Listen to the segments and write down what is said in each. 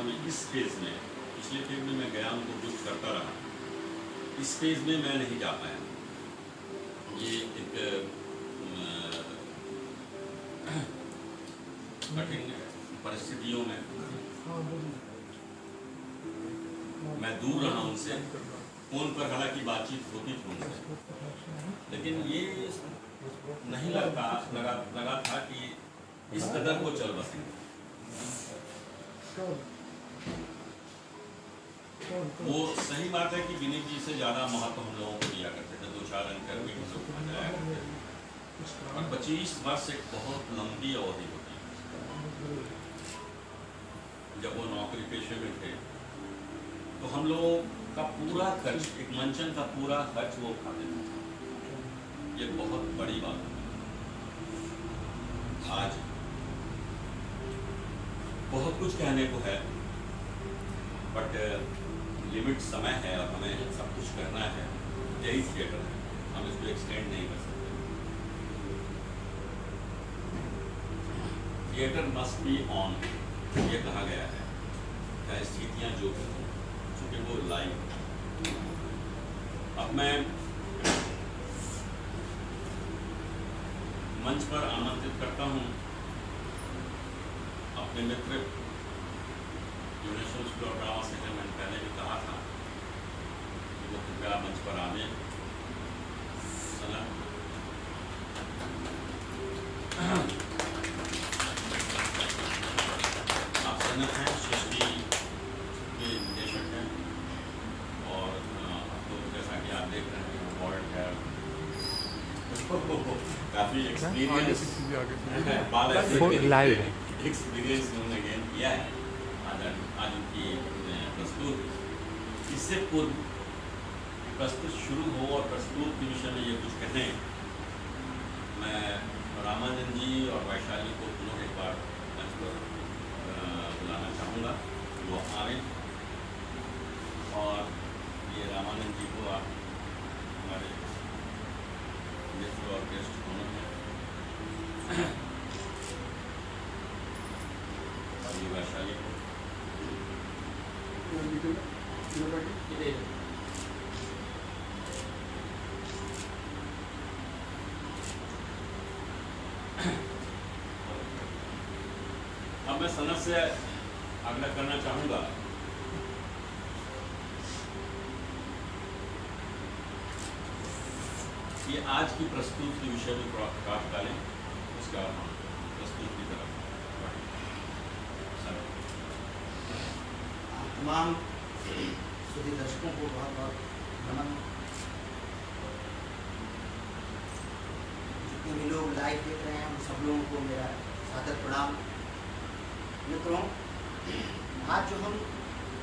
बार मैं इस फेज़ में, पिछले फेज़ में मैं गया उनको कुछ करता रहा, इस फेज़ में मैं नहीं जा पाया। ये एक कठिन परिस्थितियों में मैं दूर रहा उनसे, फ़ोन पर हालांकि बातचीत होती थी उनसे, लेकिन ये नहीं लगा था कि इस कदर को चल बसेंगे। वो सही बात है कि विनीत जी से ज़्यादा महत्व हम लोगों को दिया करते थे, 2-4 रन करके हम लोग जाया करते थे। और 25 वर्ष एक बहुत लंबी अवधि होती है। जब वो नौकरी पेशे में थे तो हम लोगों का पूरा खर्च, एक मंचन का पूरा खर्च वो उठाते थे। ये बहुत बड़ी बात है। आज बहुत कुछ कहने को है, बट लिमिट समय है और हमें सब कुछ करना है। यही थिएटर है, हम इसको एक्सटेंड नहीं कर सकते। थिएटर मस्ट बी ऑन, ये कहा गया है, चाहे स्थितियाँ जो भी हों, चूँकि वो लाइव। अब मैं मंच पर आमंत्रित करता हूँ अपने मित्र यूनिवर्सल स्कूल ऑफ ड्रामा से, मैंने पहले भी कहा था कि वो कृपया मंच पर आने। सनत आप सनत हैं, सृष्टि के निदेशक हैं, और आपको जैसा कि आप देख रहे हैं अवार्ड है, काफ़ी एक्सपीरियंस उन्होंने गेन किया है। आज उनकी प्रस्तुत, इससे पूर्व प्रस्तुत शुरू हो और प्रस्तुत के विषय में ये कुछ कहें, मैं रामानंद जी और वैशाली को पुनः एक बार मंच पर बुलाना चाहूँगा, वो आए। और ये रामानंद जी को आप हमारे मित्र और गेस्ट दोनों हैं, और ये वैशाली को अब मैं सनत से आग्रह करना चाहूँगा कि आज की प्रस्तुत के विषय में प्रकाश डालें, उसका हम प्रस्तुत की तरफ तमाम सभी दर्शकों को बहुत बहुत नमन। जितने भी लोग लाइव देख रहे हैं उन सब लोगों को मेरा सादर प्रणाम। मित्रों, आज जो हम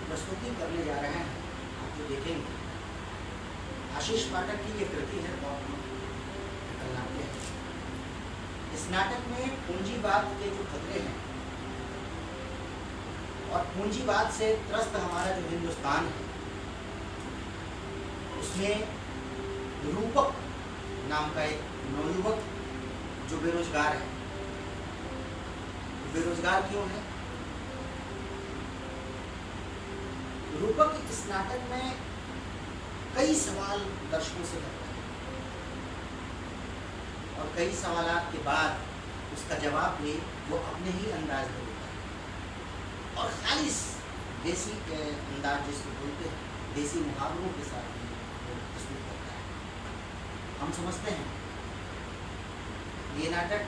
प्रस्तुति करने जा रहे हैं, आप जो देखेंगे, आशीष पाठक की ये कृति है, बहुत नाट्य है। इस नाटक में पूंजीवाद के जो खतरे हैं और पूंजीवाद से त्रस्त हमारा जो हिंदुस्तान है, उसमें रूपक नाम का एक नवयुवक जो बेरोजगार है। बेरोजगार क्यों है? रूपक इस नाटक में कई सवाल दर्शकों से करता है और कई सवालात के बाद उसका जवाब भी वो अपने ही अंदाज में देता है और खालिस देसी अंदाज जिसको बोलते हैं, देसी मुहावरों के साथ भी वो प्रस्तुत करता है। हम समझते हैं ये नाटक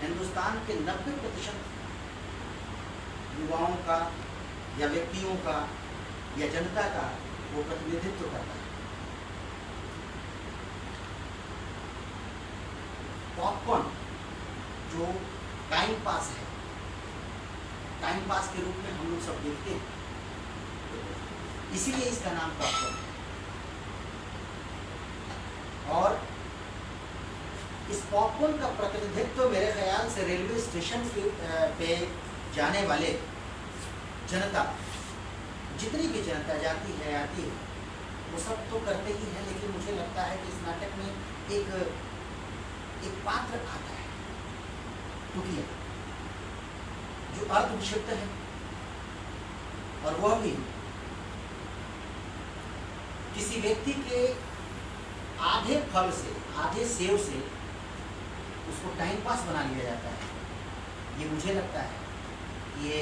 हिंदुस्तान के 90% युवाओं का या व्यक्तियों का या जनता का वो प्रतिनिधित्व करता है। पॉपकॉर्न जो टाइम पास है, टाइम पास के रूप में हम लोग सब देखते हैं, इसीलिए इसका नाम पॉपकॉर्न है। और इस पॉपकॉर्न का प्रतिनिधित्व मेरे ख्याल से रेलवे स्टेशन पे जाने वाले जनता, जितनी भी जनता जाती है आती है, वो सब तो करते ही हैं, लेकिन मुझे लगता है कि इस नाटक में एक पात्र आता है, टुकिया, जो अर्ध विक्षिप्त है, और वह भी किसी व्यक्ति के आधे फल से, आधे सेव से उसको टाइम पास बना लिया जाता है। ये मुझे लगता है कि ये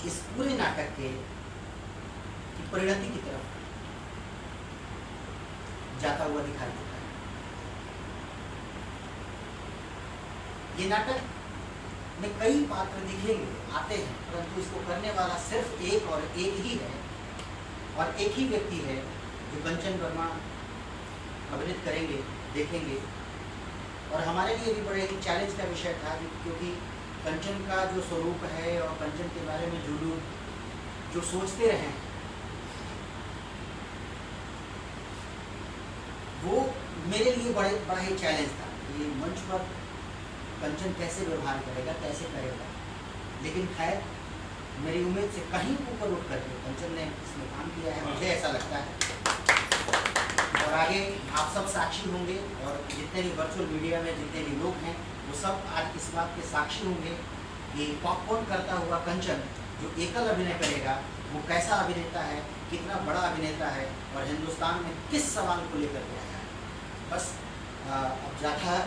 इस पूरे नाटक के की परिणति की तरफ जाता हुआ दिखाई देता है। ये नाटक में कई पात्र दिखेंगे, आते हैं, परंतु इसको करने वाला सिर्फ एक और एक ही है, और एक ही व्यक्ति है जो कंचन वर्मा अभिनीत करेंगे, देखेंगे। और हमारे लिए भी बड़े ही चैलेंज का विषय था, क्योंकि कंचन का जो स्वरूप है और कंचन के बारे में जो लोग जो सोचते रहे, वो मेरे लिए बड़ा ही चैलेंज था। ये मंच पर कंचन कैसे व्यवहार करेगा, कैसे करेगा, लेकिन खैर मेरी उम्मीद से कहीं ऊपर उठ करके कंचन ने इसमें काम किया है, मुझे ऐसा लगता है। और आगे आप सब साक्षी होंगे, और जितने भी वर्चुअल मीडिया में जितने भी लोग हैं वो सब आज इस बात के साक्षी होंगे कि पॉपकॉर्न करता हुआ कंचन जो एकल अभिनय करेगा वो कैसा अभिनेता है, कितना बड़ा अभिनेता है, और हिंदुस्तान में किस सवाल को लेकर के आया है। बस अब ज़्यादा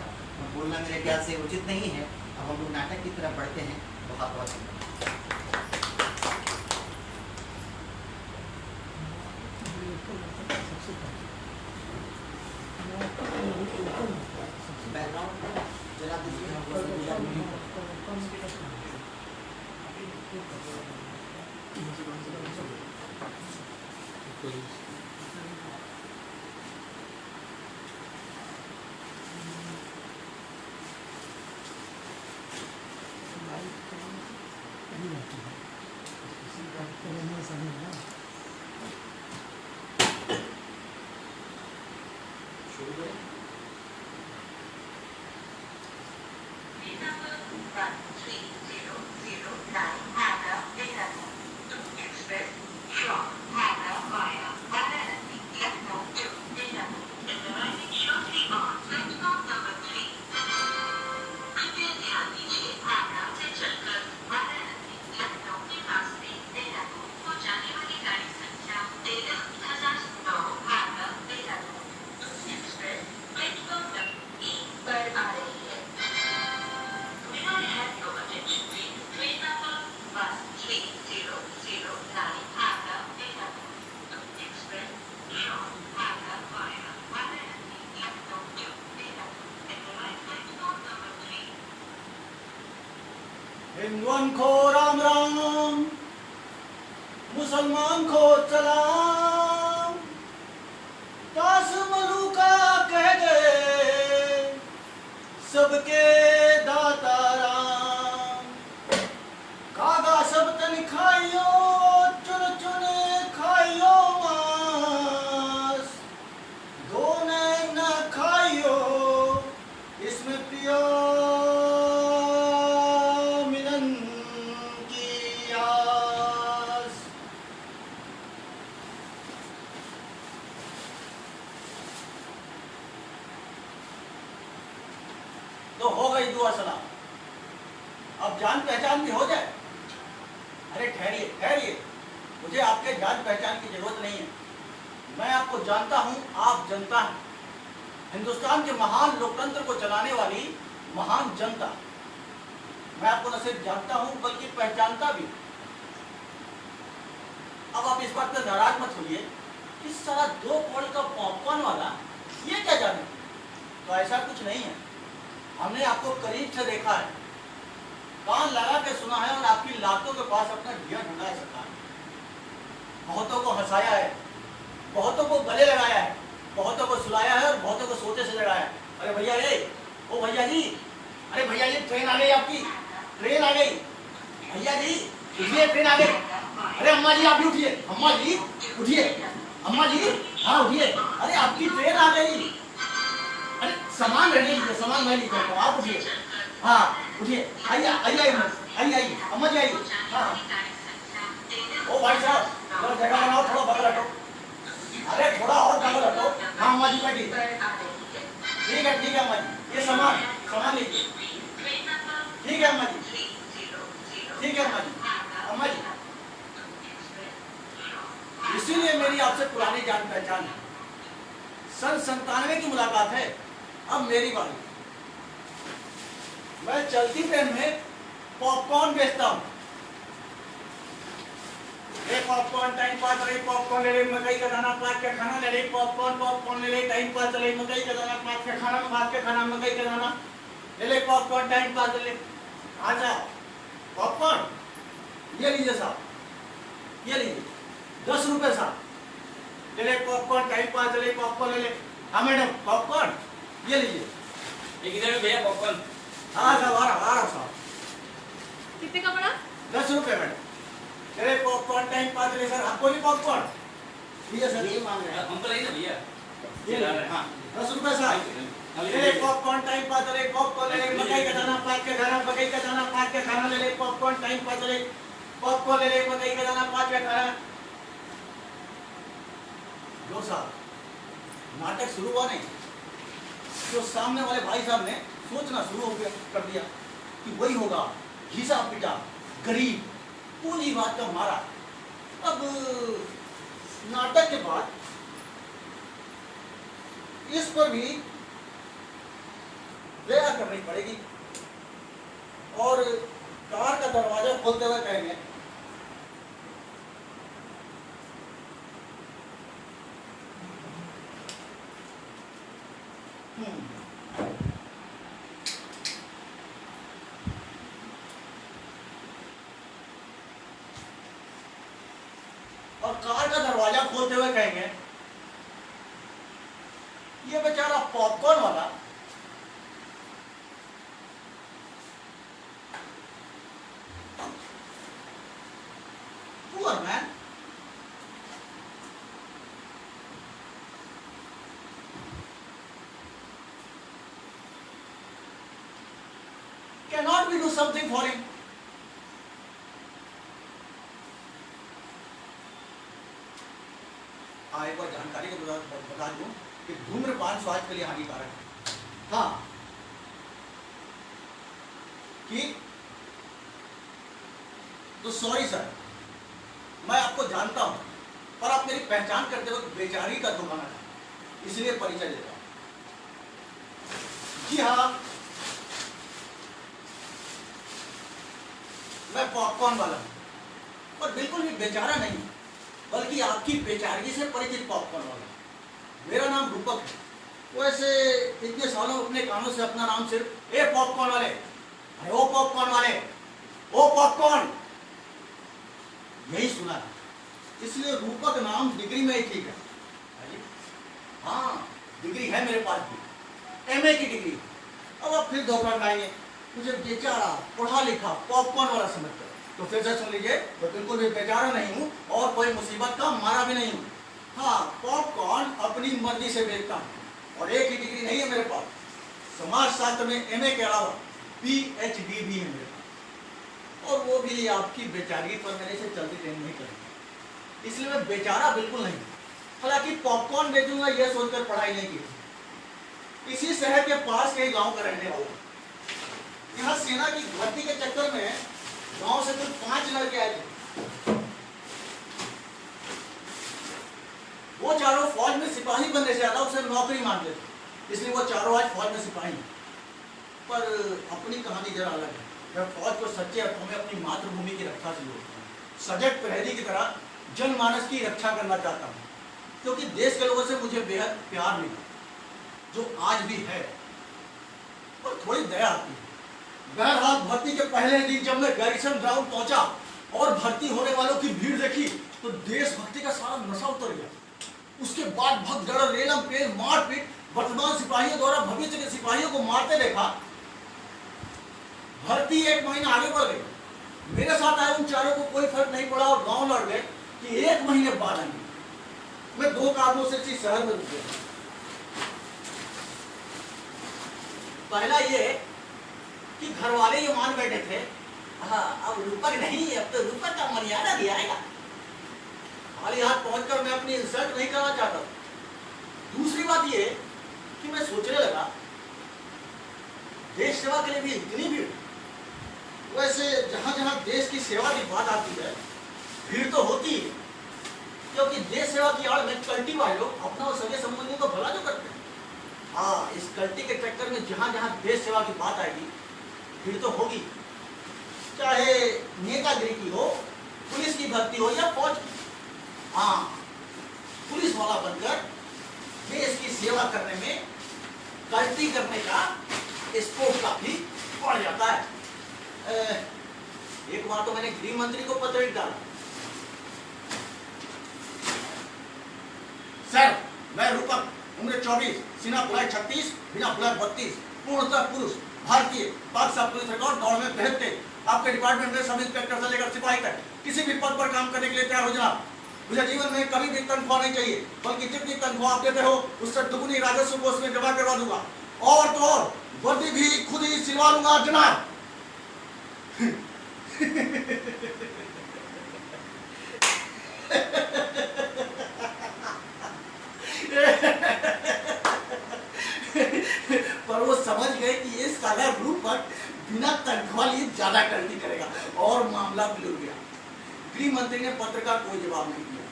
बोलना मेरे ख्याल से उचित नहीं है। अब हम लोग नाटक की तरफ बढ़ते हैं। बहुत बहुत बैकग्राउंड जरा शुरू करें। हिंदुओं को राम राम, मुसलमान को सलाम, काश मलूका कह गए सबके दाता राम। कागा सब तन खाइयो, चुन चुन खाइयो मांस, दो न खाइयो इसमें पियो तो हो गई दुआ सलाम। अब जान पहचान भी हो जाए। अरे ठहरिए ठहरिए, मुझे आपके जान पहचान की जरूरत नहीं है। मैं आपको जानता हूं, आप जनता हैं, हिंदुस्तान के महान लोकतंत्र को चलाने वाली महान जनता। मैं आपको न सिर्फ जानता हूं बल्कि पहचानता भी। अब आप इस बात पर नाराज मत होइए कि सारा 2 कौड़ी का पॉपकॉर्न वाला ये क्या जाने। तो ऐसा कुछ नहीं है। हमने आपको करीब से देखा है, कान लगा के सुना है, और आपकी लातों के पास अपना ढिया ढूंढा सकता है। बहुतों को हंसाया है, बहुतों को गले लगाया है, बहुतों को सुलाया है, और बहुतों को सोते से जगाया है। अरे भैया रे, ओ भैया जी, अरे भैया जी ट्रेन आ गई, आपकी ट्रेन आ गई। भैया जी उठिए, ट्रेन आ गई। अरे अम्मा जी आप भी उठिए, अम्मा जी उठिए, अम्मा जी हाँ उठिए। अरे आपकी ट्रेन आ गई। अरे सामान रहने दीजिए, सामान मैं लेकर आता हूँ, आप उठिए। हाँ उठिए, आइए आइए आइए आइए, अम्मा जी आइए। हाँ ओ भाई साहब थोड़ा जगह बनाओ, थोड़ा बगल हटो। अरे थोड़ा और बगल हटो। हाँ अम्मा जी बैठिए। ठीक है अम्मा जी, ये सामान लीजिए। ठीक है अम्मा जी, ठीक है अम्मा जी। अम्मा जी आपसे पुरानी जान पहचान है। सन 97 की मुलाकात है। अब मेरी बारी। मैं चलती ट्रेन में पॉपकॉर्न बेचता हूँ। पॉपकॉर्न टाइम पास रही, पॉपकॉर्न ले ले, मकई का दाना काट के खाना ले ले, पॉपकॉर्न ले ले, टाइम पास चले, मकई का दाना काट के खाना, काट के खाना, मकई का दाना ले ले, पॉपकॉर्न टाइम पास ले ले। अच्छा पॉपकॉर्न ये लीजिए साहब, ये लीजिए 10 रुपए साहब, ले ले पॉपकॉर्न टाइम पास ले ले, पॉपकॉर्न ले ले। हाँ मैडम पॉपकॉर्न ये लीजिए। ये कितने में भैया पॉपकॉर्न? हाँ साहब आ रहा साहब। कितने का पड़ा? 10 रुपए मैडम। चले पॉपकॉर्न टाइम पास ले सर, आपको भी पॉपकॉर्न भैया सर? ये मांग रहे हैं। हमको नहीं ना भैया, ये हाँ 10 रुपए साहब। ले ले पॉपकॉर्न टाइम पास ले, पॉपकॉर्न ले ले, मकई का दाना काट के खाना, मकई का दाना काट के खाना ले ले, पॉपकॉर्न टाइम पास ले, पॉपकॉर्न ले ले, मकई का दाना काट के खाना। लो साहब, नाटक शुरू हुआ नहीं, जो सामने वाले भाई साहब ने सोचना शुरू हो गया कर दिया कि वही होगा घिसा पिटा गरीब पूंजीवाद का मारा। अब नाटक के बाद इस पर भी दया करनी पड़ेगी और कार का दरवाजा खोलते हुए कहेंगे और कार का दरवाजा खोलते हुए कहेंगे ये बेचारा पॉपकॉर्न वाला poor man cannot we do something for him? एक बार जानकारी को बता दूं कि धूम्रपान स्वास्थ्य के लिए हानिकारक है। हाँ कि तो सॉरी सर, मैं आपको जानता हूं पर आप मेरी पहचान करते वक्त बेचारी का धोखाना था, इसलिए परिचय देता हूं। जी हाँ, मैं पॉपकॉर्न वाला हूं पर बिल्कुल भी बेचारा नहीं, बल्कि आपकी बेचारगी से परिचित पॉपकॉर्न वाला। मेरा नाम रूपक है। वैसे इतने सालों अपने कानों से अपना नाम सिर्फ ए पॉपकॉर्न वाले, अरे ओ पॉपकॉर्न वाले, ओ पॉपकॉर्न यही सुना है, इसलिए रूपक नाम डिग्री में ही ठीक है। हाँ डिग्री है मेरे पास भी, एमए की डिग्री। अब आप फिर धोखा खाएंगे, मुझे बेचारा पढ़ा लिखा पॉपकॉर्न वाला समझते, तो फिर से सुन लीजिए, तो बिल्कुल भी बेचारा नहीं हूँ और कोई मुसीबत का मारा भी नहीं हूँ। हाँ पॉपकॉर्न अपनी मर्जी से बेचता हूँ और एक ही डिग्री नहीं है मेरे पास, समाज शास्त्र में एमए के अलावा पीएचडी भी है मेरे पास, और वो भी आपकी बेचारगी पर मेरे से जल्दी ट्रेन नहीं करेंगे, इसलिए मैं बेचारा बिल्कुल नहीं। हालांकि पॉपकॉर्न बेचूंगा यह सोचकर पढ़ाई नहीं की। इसी शहर के पास के गाँव का रहने वाला, यहाँ सेना की भर्ती के चक्कर में गांव से कुल 5 लड़के आए थे। वो चारों फौज में सिपाही बनने से ज्यादा उसे नौकरी मांगते थे, इसलिए वो चारों आज फौज में सिपाही हैं। पर अपनी कहानी जरा अलग है। मैं फौज को सच्चे अर्थों में अपनी मातृभूमि की रक्षा से जोड़ता हूँ, सजग प्रहरी की तरह जनमानस की रक्षा करना चाहता हूँ, क्योंकि देश के लोगों से मुझे बेहद प्यार मिला, जो आज भी है, और थोड़ी दया आती है। बहरहाल भर्ती के पहले दिन जब मैं गैरिसन ग्राउंड पहुंचा और भर्ती होने वालों की भीड़ देखी तो देशभक्ति का सारा नशा उतर गया। उसके बाद भगदड़, रेलम पेल, मारपीट, वर्तमान सिपाहियों द्वारा भविष्य के सिपाहियों को मारते देखा। भर्ती 1 महीना आगे बढ़ गई। मेरे साथ आए उन चारों को कोई फर्क नहीं पड़ा और गांव लौट गए कि 1 महीने बाद आएंगे। मैं 2 कारणों से इसी शहर में रुक गया। पहला ये कि घर वाले ये मान बैठे थे, हाँ अब रूपक नहीं, अब तो रूपक का मर्यादा भी आएगा। खाली हाथ पहुंचकर मैं अपनी इंसल्ट नहीं करना चाहता। दूसरी बात ये कि मैं सोचने लगा, देश सेवा के लिए भी इतनी भीड़। वैसे जहां जहां देश की सेवा की बात आती है भीड़ तो होती है, क्योंकि देश सेवा की आड़ में कल्टी वाले लोग अपना और सगे संबंधियों को भला जो करते हैं। हाँ, इस कल्टी के चक्कर में जहां जहां देश सेवा की बात आएगी भीड़ तो होगी, चाहे नेतागिरी की हो, पुलिस की भर्ती हो या फौज की। हाँ, पुलिस वाला बनकर देश की सेवा करने में कल्टी करने का स्कोप काफी बढ़ जाता है। एक बार तो मैंने गृह मंत्री को पत्र लिख डाला, सर मैं रूपक, उम्र 24, सीना फुलाई 36, बिना फुलाई 32, पूर्णतः पुरुष, भारतीय, पाक पुलिस रिकॉर्ड, दौड़ में 73, आपके डिपार्टमेंट में सब इंस्पेक्टर से लेकर सिपाही तक किसी भी पद पर काम करने के लिए तैयार हो जनाब। मुझे जीवन में कभी भी तनख्वाह नहीं चाहिए, बल्कि जितनी तनख्वाह आप देते हो उससे दुगुनी राजस्व कोष में जमा करवा दूंगा, और तो और वर्दी भी खुद ही सिलवा लूंगा जनाब। पर वो समझ गए कि ये साला रूपक बिना तनख्वाह लिए ज्यादा गलती करेगा और मामला बिगड़ गया। गृह मंत्री ने पत्र का कोई जवाब नहीं दिया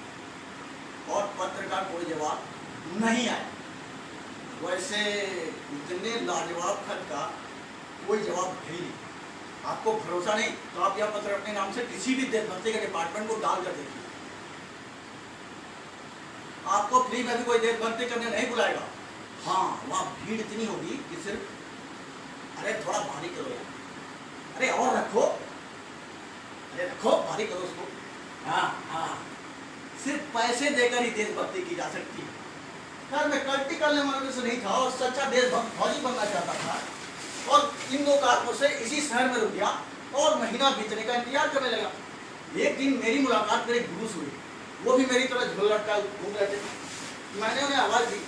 और पत्र का कोई जवाब नहीं आया। वैसे इतने लाजवाब खत का कोई जवाब है ही नहीं। आपको भरोसा नहीं तो आप यह पत्र अपने नाम से किसी भी देशभक्ति के डिपार्टमेंट को डाल कर देखिए, आपको फ्री में भी कोई देशभक्ति करने नहीं बुलाएगा। हाँ, वहां भीड़ इतनी होगी कि सिर्फ अरे थोड़ा भारी करो यार, अरे और रखो, अरे रखो, भारी करो उसको। हाँ हाँ, सिर्फ पैसे देकर ही देशभक्ति की जा सकती है। खैर मैं कल्टी करने वाले से नहीं था और सच्चा देशभक्त फौजी बनना चाहता था और इन 2 कारणों से इसी शहर में रुक गया और महीना बीतने का इंतजार करने लगा। एक दिन मेरी मुलाकात मेरे गुरु से हुई, वो भी मेरी तरह झोल लटका घूम रहे थे। मैंने उन्हें आवाज दी,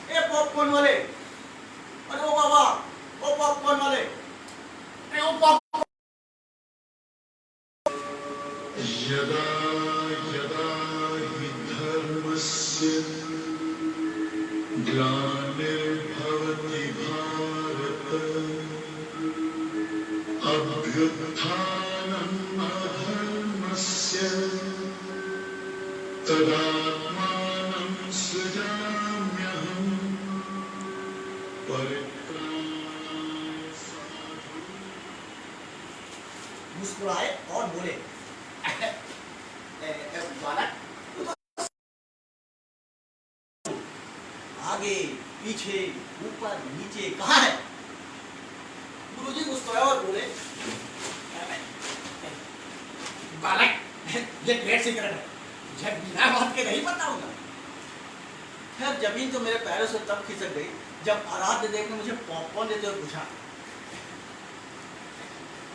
ए पॉपकॉर्न वाले, अरे ओ बाबा, ओ पॉपकॉर्न वाले, अरे ओ पॉप। यदा यदा हि धर्मस्य ग्लानिर्भवति भारत अभ्युत्थानम् अधर्मस्य तदात्मानं सृजाम्यहम् मुस्कुराए और बोले, आगे पीछे ऊपर नीचे कहाँ है? गुरुजी मुस्कुराए और बोले, बालक ये ग्रेट सीक्रेट है, जब बिना बात के नहीं बताऊंगा। खैर जमीन तो मेरे पैरों से तब खिसक गई जब आराध्य देव ने मुझे पॉपकॉर्न देते हुए पूछा,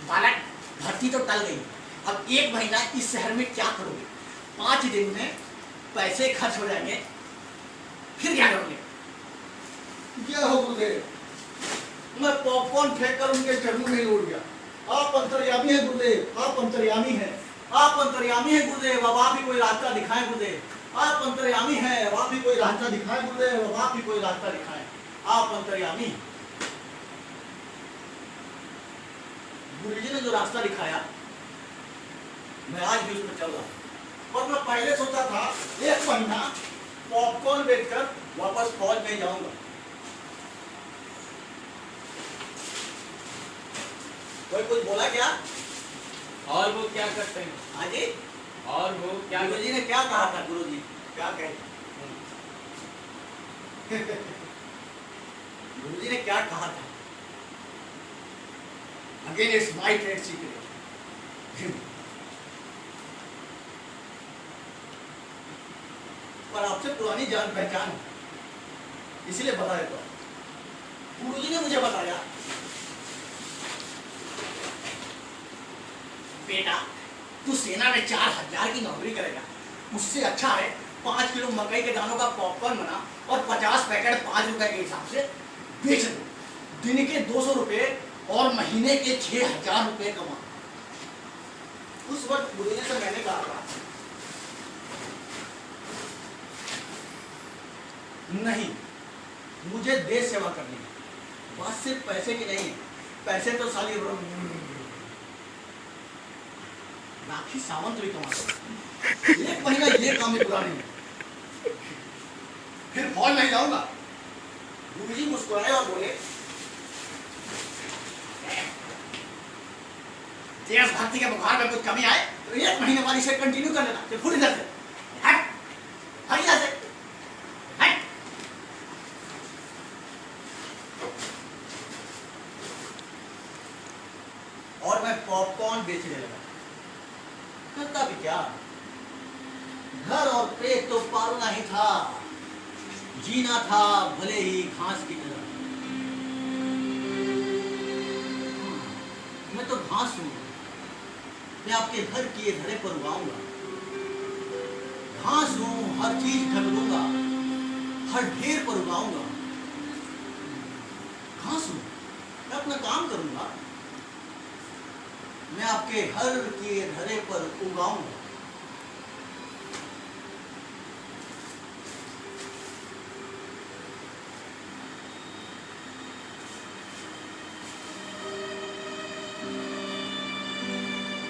बालक भर्ती तो टल गई, अब 1 महीना इस शहर में क्या करोगे? 5 दिन में पैसे खर्च हो जाएंगे, फिर क्या करोगे? क्या हो गुरुदेव? मैं पॉपकॉर्न फेंककर उनके चरणों में लौट गया। आप अंतर्यामी हैं गुरुदेव, आप अंतर्यामी हैं, आप अंतर्यामी हैं गुरुदेव, अब आप ही कोई रास्ता दिखाएं गुरुदेव, आप अंतर्यामी हैं, अब आप ही कोई रास्ता दिखाएं गुरुदेव, अब आप ही कोई रास्ता दिखाएं, आप अंतर्यामी। गुरुजी ने जो रास्ता दिखाया मैं आज भी उस पर चल रहा हूं। और मैं पहले सोचा था 1 महीना पॉपकॉर्न बेचकर वापस फौज में जाऊंगा। कोई कुछ बोला क्या? और वो क्या करते हैं? हाँ जी, और वो क्या गुरुजी ने क्या कहा था? गुरुजी क्या कहे? गुरुजी ने क्या कहा था? Again it's my trade secret. पर आपसे पुरानी जान पहचान इसलिए बता देता हूं। गुरुजी ने मुझे बताया, बेटा तू सेना में 4000 की नौकरी करेगा, उससे अच्छा है 5 किलो मकई के दानों का पॉपकॉर्न बना और 50 पैकेट 5 रुपए के हिसाब से बेच दो। दिन के 200 रुपए और महीने के 6000 रुपए कमा। उस वक्त गुरुजी से मैंने कहा था, नहीं मुझे देश सेवा करनी है, बात सिर्फ पैसे की नहीं है, पैसे तो साली राखी सावंत भी कमा। एक महीना ये काम भी पूरा नहीं है, फिर फौज नहीं जाऊंगा। गुरुजी मुस्कुराए और बोले, देशभक्ति के बुखार में कुछ कमी आए तो 1 महीने बाद इसे कंटिन्यू कर लेना। फुट इधर से, हट हट यहाँ से, हट। और मैं पॉपकॉर्न बेचने लगा। करता भी क्या, घर और पेट तो पालना ही था, जीना था भले ही घास की तरह। मैं तो घास हूं, मैं आपके घर किए धरे पर उगाऊंगा। घास हूं, हर चीज ढक दूंगा, हर ढेर पर उगाऊंगा। घास हूं, मैं अपना काम करूंगा, मैं आपके हर किए धरे पर उगाऊंगा।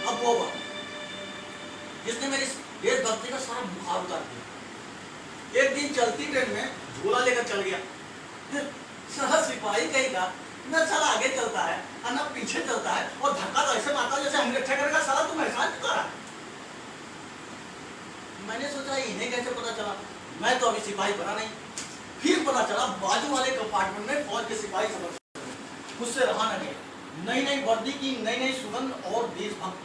अब वो बात जिसने मेरी देशभक्ति का सारा बुखार उतार दिया। एक दिन चलती ट्रेन में झोला लेकर चल गया, साला सिपाही कहेगा न साला आगे चलता है और न पीछे चलता है, और धक्का तो ऐसे मारता जैसे हम अच्छा करेगा। साला तुम एहसान क्यों करा? मैंने सोचा इन्हें कैसे पता चला, मैं तो अभी सिपाही बना नहीं। फिर पता चला बाजू वाले कंपार्टमेंट में फौज के सिपाही समझ, उससे रहा न गया। नई नई वर्दी की नई नई सुगंध और देशभक्त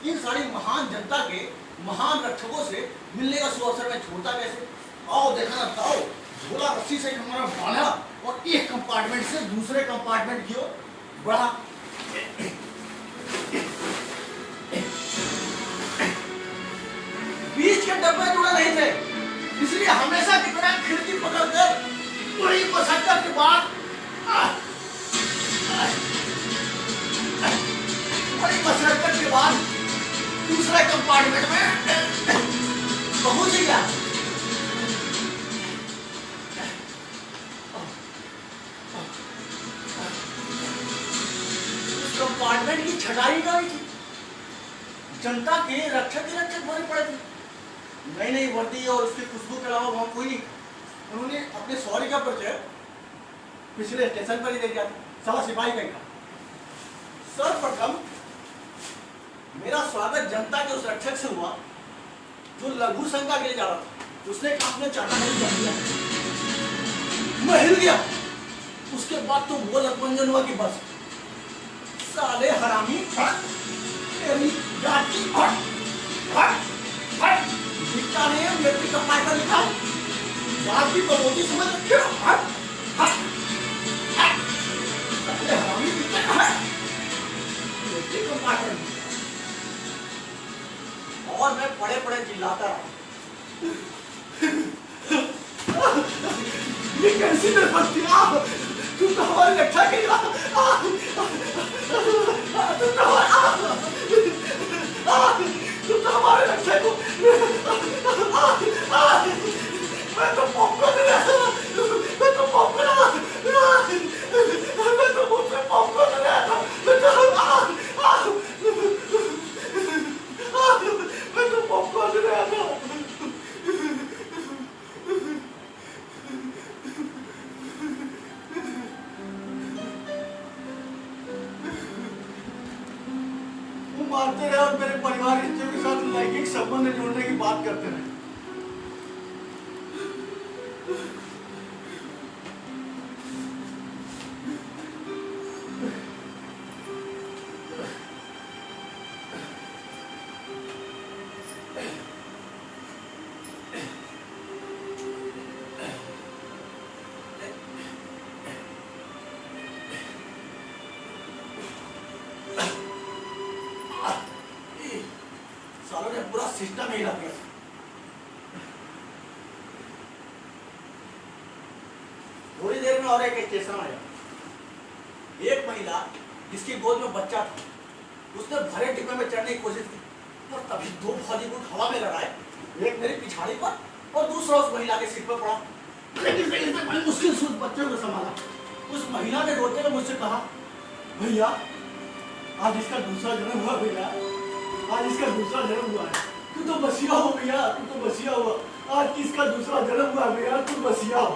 इन सारी महान जनता के महान रक्षकों से मिलने का सुअवसर में छोड़ता कैसे? आओ देखा ना, आओ झोला रस्सी से हमारा बांधा और एक कंपार्टमेंट से दूसरे कंपार्टमेंट की ओर बढ़ा। बीच के डब्बे जुड़े नहीं थे, इसलिए हमेशा की तरह खिड़की पकड़कर बड़ी मशक्कत के बाद दूसरे कंपार्टमेंट में पहुंच गया। कंपार्टमेंट की छटाई का थी, जनता के रक्षक बने पड़े थे। नई नई वर्दी और उसकी खुशबू के अलावा वहां कोई नहीं। उन्होंने अपने सॉरी का परिचय पिछले स्टेशन पर ही दे दिया था। साला सिपाही कहीं का। सर्वप्रथम मेरा स्वागत जनता के उस रक्षक से हुआ जो लघु शंका के लिए जा रहा था। उसने अपने चाटा नहीं कर दिया, मैं हिल गया। उसके बाद तो वो लखमंजन हुआ कि बस साले हरामी, तेरी जाति दिखता नहीं है, मेरे का पायदा लिखा बात भी बलोची समझ रखे हो। साले हरामी दिखता है मेरे का पायदा। और मैं पड़े पड़े चिल्लाता रहा, ये कैसी देशभक्ति? तुम तो हमारी रक्षा के लिए, तुम तो हमारे रक्षा को, मैं तो पॉपकॉर्न ले रहा था, मैं तो पॉपकॉर्न ले रहा था, मैं तो पॉपकॉर्न ले रहा था, मैं तो पॉपकॉर्न ले रहा था। मारते रहे और मेरे परिवार के साथ लैंगिक संबंध जोड़ने की बात करते रहे। सालों ने पूरा सिस्टम ही लग गया। थोड़ी देर में और एक स्टेशन आया। एक महिला जिसकी गोद में बच्चा था, उसने भरे डिब्बे में चढ़ने की कोशिश की और तभी दो फौजी को हवा में लगाए, एक मेरी पिछाड़ी पर और दूसरा उस महिला के सिर पर पड़ा। लेकिन बड़ी मुश्किल से उस बच्चे को संभाला। उस महिला ने रोते हुए मुझसे कहा, भैया आज इसका दूसरा जन्म हुआ भैया। आज इसका दूसरा जन्म हुआ है। तू तो बसिया हो भैया, तू तो बसिया हुआ। आज किसका दूसरा जन्म हुआ भैया, तू बसिया हो।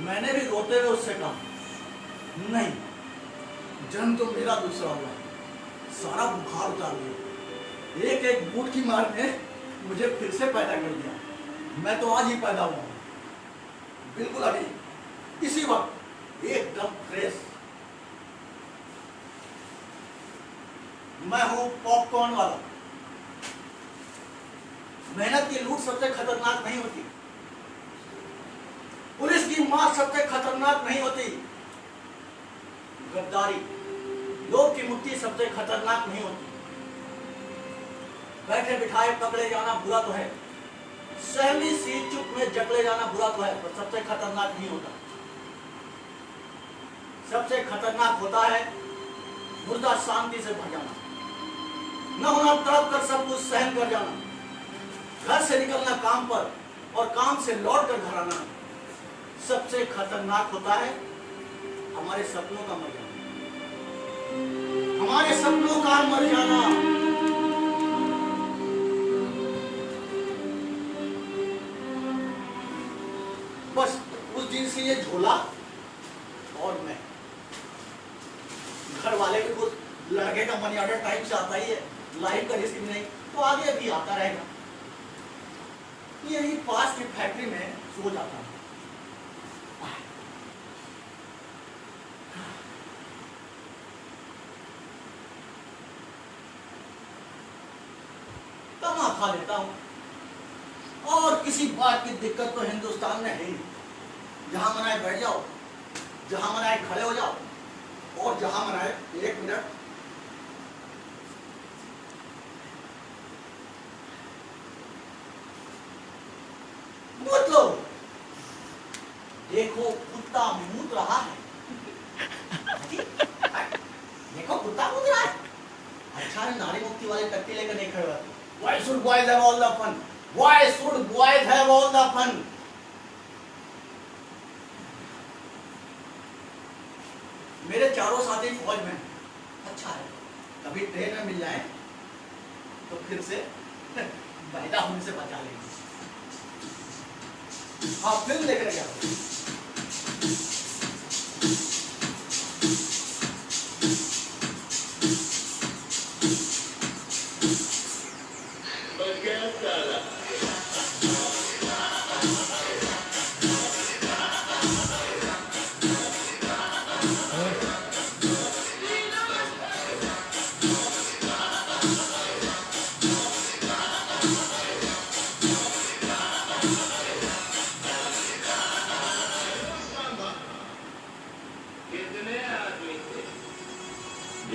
मैंने भी रोते हुए उससे कहा, नहीं, जन्म तो मेरा दूसरा हुआ है। सारा बुखार उतार दिया। एक एक बूट की मार ने मुझे फिर से पैदा कर दिया। मैं तो आज ही पैदा हुआ हूँ, बिल्कुल अभी इसी वक्त एकदम फ्रेश। मैं हूं पॉपकॉर्न वाला। मेहनत की लूट सबसे खतरनाक नहीं होती, पुलिस की मार सबसे खतरनाक नहीं होती, गद्दारी, लोग की मुट्ठी सबसे खतरनाक नहीं होती। बैठे बिठाए पकड़े जाना बुरा तो है, सहली सी चुप में जकड़े जाना बुरा तो है, पर सबसे खतरनाक नहीं होता। सबसे खतरनाक होता है मुर्दा शांति से भर जाना, न होना तड़प कर सब कुछ सहन कर जाना, घर से निकलना काम पर और काम से लौट कर घर आना। सबसे खतरनाक होता है हमारे सपनों का मर जाना, हमारे सपनों का मर जाना। बस उस दिन से ये झोला और मैं, घर वाले भी कुछ लड़के का मनी ऑर्डर टाइम से आता ही है, लाइफ का रिस्क नहीं तो आगे भी आता रहेगा। यही पास की फैक्ट्री में सो जाता है। तमा खा लेता हूं और किसी बात की दिक्कत तो हिंदुस्तान में है ही। जहां मनाए बैठ जाओ, जहां मनाए खड़े हो जाओ, और जहां मनाए 1 मिनट मूत लो। देखो कुत्ता मूत रहा है। देखो कुत्ता मूत रहा है। अच्छा नारी मुक्ति वाले टट्टी लेकर नहीं खड़े हुए। Why should boys have all the fun? Why should boys have all the fun? मेरे चारों साथी फौज में। अच्छा है, कभी ट्रेन में मिल जाए तो फिर से पैदा होने से बचा लेंगे। हाँ, फिल्म देख रहे हैं।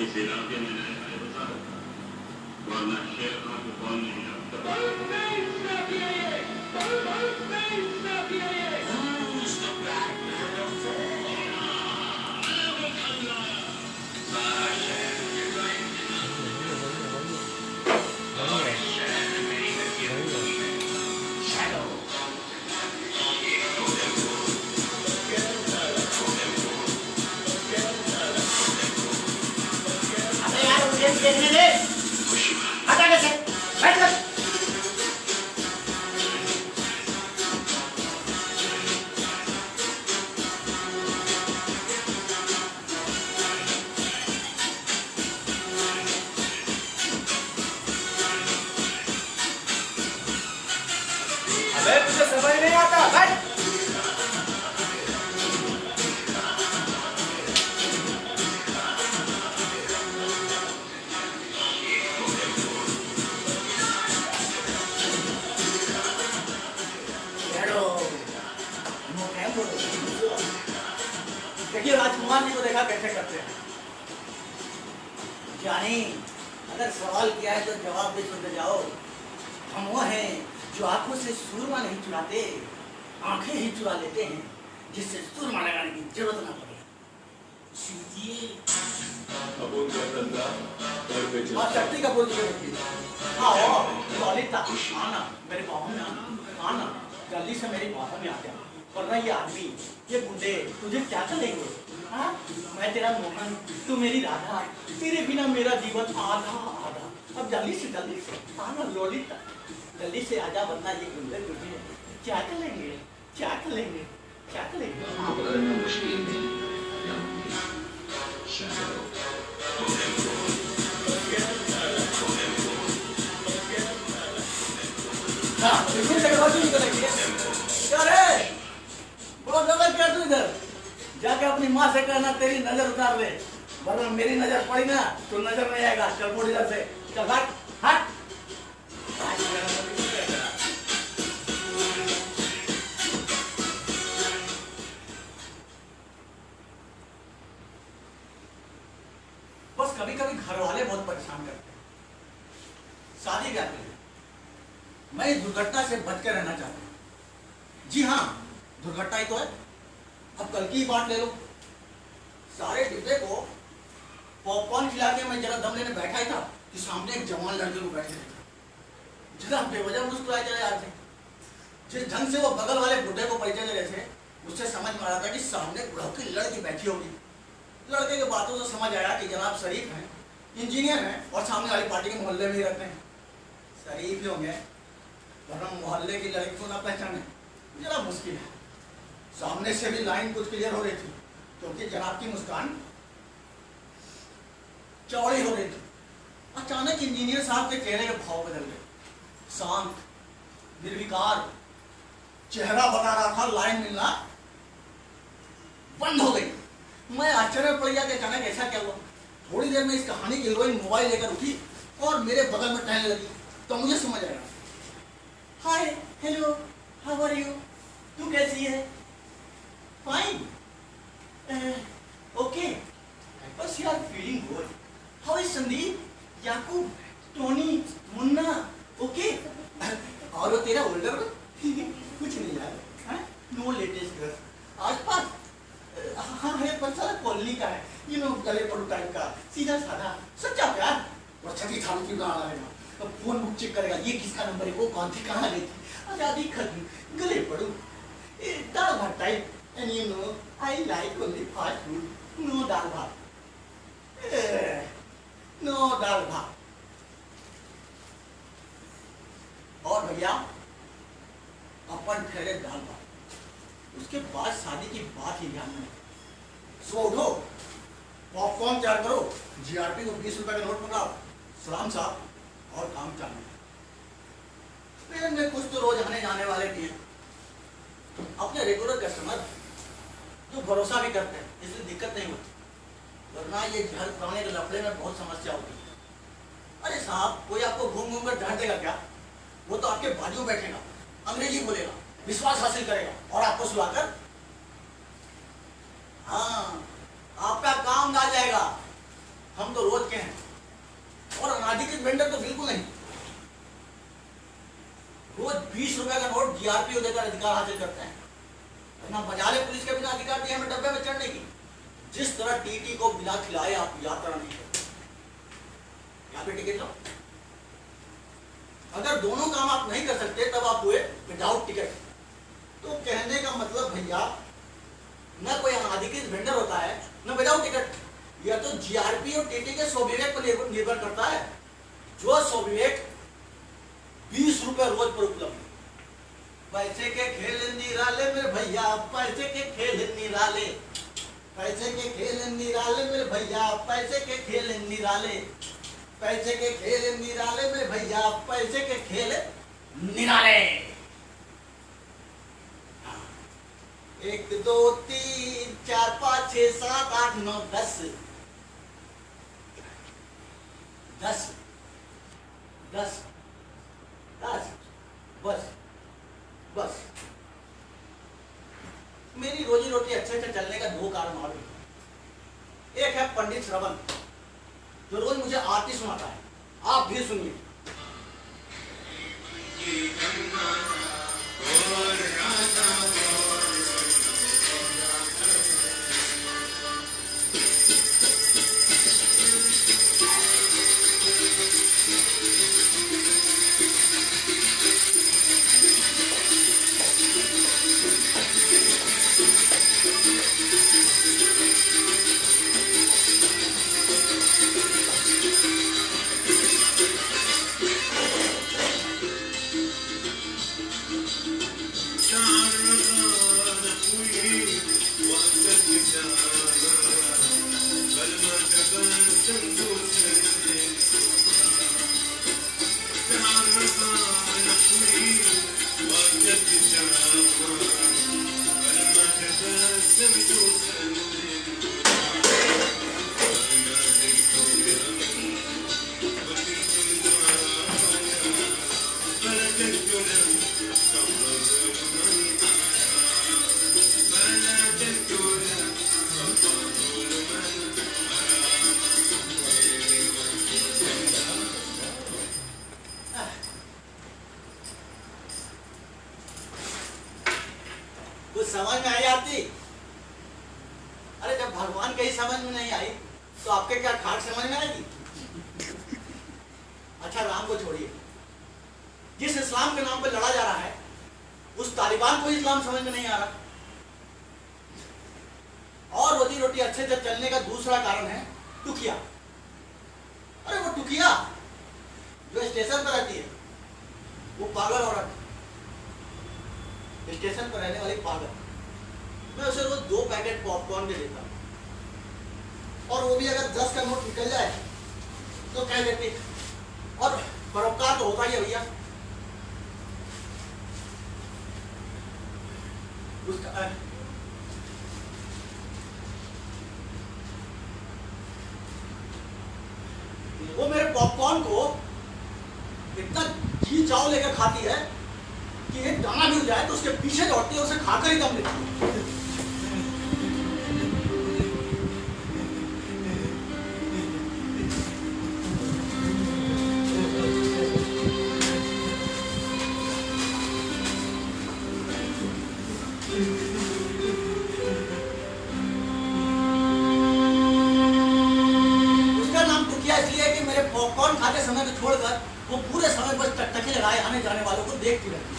इस इलाके में नए बता वरना शेर खां को कौन नहीं आता। देखने दे, हटा कैसे, बैठ कर। अबे तुझे समझ नहीं आता, बैठ। देखिए राजकुमार जी को देखा कैसे करते हैं। जानी, अगर सवाल किया है तो जवाब दे सुनते जाओ। हम वो हैं जो आंखों से सुरमा नहीं चुराते, आंखें ही चुरा लेते हैं जिससे सुरमा लगाने की जरूरत ना पड़े। शक्ति कपूर जी की आओ, ललिता आना, मेरे बाहों में आना, जल्दी से मेरी बाहों में आ जा। वरना ये आदमी, ये गुंडे तुझे क्या करेंगे? हाँ? मैं तेरा मोहन, तू मेरी राधा, तेरे बिना मेरा जीवन आधा आधा। अब जल्दी से आना लोलिता, जल्दी से आजा, वरना ये गुंडे गुंडे क्या करेंगे, क्या करेंगे, क्या करेंगे? मुश्किल में हाँ, बिल्कुल टेक्नोलॉजी निकल रही है। क्या रे? बहुत ज्यादा क्या तू इधर? जाके अपनी माँ से कहना तेरी नजर उतार ले, वरना मेरी नजर पड़ी ना तो नजर नहीं आएगा। चल फोड़ इधर से, चल हट हट। बस कभी कभी घर वाले बहुत परेशान करते हैं। शादी क्या करें? मैं इस दुर्घटना से बच के रहना चाहता हूँ। जी हाँ, दुर्घटना ही तो है। अब कल की ही बात ले लो, सारे डिब्बे को पॉपकॉर्न खिला के मैं जरा दम लेने बैठा ही था कि सामने एक जवान लड़के को बैठे थे। जरा बेवजह मुस्कुराए चले जा रहे थे। जिस ढंग से वो बगल वाले बुढ़े को परिचय दे रहे थे, उससे समझ में आ रहा था कि सामने बुढ़ऊ की लड़की बैठी होगी। लड़के की बातों से समझ आया कि जनाब शरीफ हैं, इंजीनियर हैं और सामने वाली पार्टी के मोहल्ले में ही रहते हैं। शरीफ ही होंगे, वरना मोहल्ले की लड़की को ना पहचाने जरा मुश्किल है। सामने से भी लाइन कुछ क्लियर हो रही थी, क्योंकि जनाब की मुस्कान चौड़ी हो रही थी। अचानक इंजीनियर साहब के चेहरे के भाव बदल गए। शांत, निर्विकार चेहरा बता रहा था, लाइन मिलना बंद हो गई। मैं आश्चर्य पड़ गया कि अचानक ऐसा क्या हुआ। थोड़ी देर में इस कहानी की हीरोइन मोबाइल लेकर उठी और मेरे बगल में टहलने लगी, तो मुझे समझ आया। Hi, hello, how are you? तू कैसी है? फाइन, ओके, बस you are feeling good. How is Sandeep, Yakub, Tony, Munna, okay? और वो तेरा ओल्डर कुछ नहीं यार, नो लेटेस्ट गर्ल, आस पास हाँ है, पर सारा कॉलोनी का है, यू नो, गले पड़ू टाइप का, सीधा साधा, सच्चा प्यार। और छठी थारू की गाना रहेगा, फोन बुक चेक करेगा, ये किसका नंबर है, वो कौन थी, कहाँ गई थी, आजादी खत्म, गले पड़ू, दाल भात type, and you know I like only fast food, no dal bhat, no dal भात। और भैया अपन ठहरे दाल भात। उसके बाद शादी की बात ही ध्यान में। सुबह उठो, पॉपकॉर्न तैयार करो, जीआरपी को 20 रुपए का नोट मंगाओ, सलाम साहब, और काम चालू। ट्रेन में कुछ तो रोज आने जाने वाले भी हैं, अपने रेगुलर कस्टमर जो भरोसा भी करते हैं, इसलिए दिक्कत नहीं होती। वरना ये घर पुराने के लफड़े में बहुत समस्या होती है। अरे साहब, कोई आपको घूम घूम कर झाड़ देगा क्या? वो तो आपके बाजू बैठेगा, अंग्रेजी बोलेगा, विश्वास हासिल करेगा और आपको सुलाकर हाँ आपका काम गा जाएगा। हम तो रोज के हैं, और अनाधिकृत वेंडर तो बिल्कुल नहीं। रोज 20 रुपए का नोट जीआरपी को देकर अधिकार हासिल करते हैं, वरना बजाले पुलिस के बिना अधिकार दिए हमें डब्बे में चढ़ने की। जिस तरह टीटी को बिना खिलाए आप यात्रा नहीं करते। यहाँ पे टिकट लो। अगर दोनों काम आप नहीं कर सकते तब आप हुए विदाउट टिकट। तो कहने का मतलब भैया, न कोई अनाधिकृत वेंडर होता है, न विदाउट टिकट। यह तो जीआरपी और टीटी के स्वविवेक पर निर्भर करता है। जो स्वविवेक 20 रुपए रोज पर उपलब्ध। पैसे के खेल निराले मेरे भैया, पैसे के खेल निराले, पैसे के खेल निराले मेरे भैया, पैसे के खेल निराले, पैसे के खेल निराले मेरे भैया, पैसे के खेल निराले। 1 2 3 4 5 6 7 8 9 10 10 10 10 बस बस। मेरी रोजी रोटी अच्छे से चलने का 2 कारण और भी। एक है पंडित श्रवण, जो रोज मुझे आरती सुनाता है। आप भी सुनिए। भगवान कहीं समझ में नहीं आई तो आपके क्या खाट समझ में आएगी? अच्छा राम को छोड़िए, जिस इस्लाम के नाम पर लड़ा जा रहा है उस तालिबान को इस्लाम समझ में नहीं आ रहा। और रोजी रोटी अच्छे से चलने का दूसरा कारण है टुकिया। अरे वो टुकिया जो स्टेशन पर रहती है, वो पागल औरत, स्टेशन पर रहने वाली पागल, मैं उसे रोज 2 पैकेट पॉपकॉर्न के देता हूँ, और वो भी अगर 10 का नोट निकल जाए तो कह देती, और परोपकार तो होता ही है भैया। उसका वो मेरे पॉपकॉर्न को इतना जी चाव लेकर खाती है कि एक दाना मिल जाए तो उसके पीछे दौड़ती है, उसे खाकर ही दम लेती है। उसका नाम टुकिया इसलिए है कि मेरे पॉपकॉर्न खाते समय को छोड़कर वो पूरे समय बस टकटकी लगाए आने जाने वालों को देखती रहती है।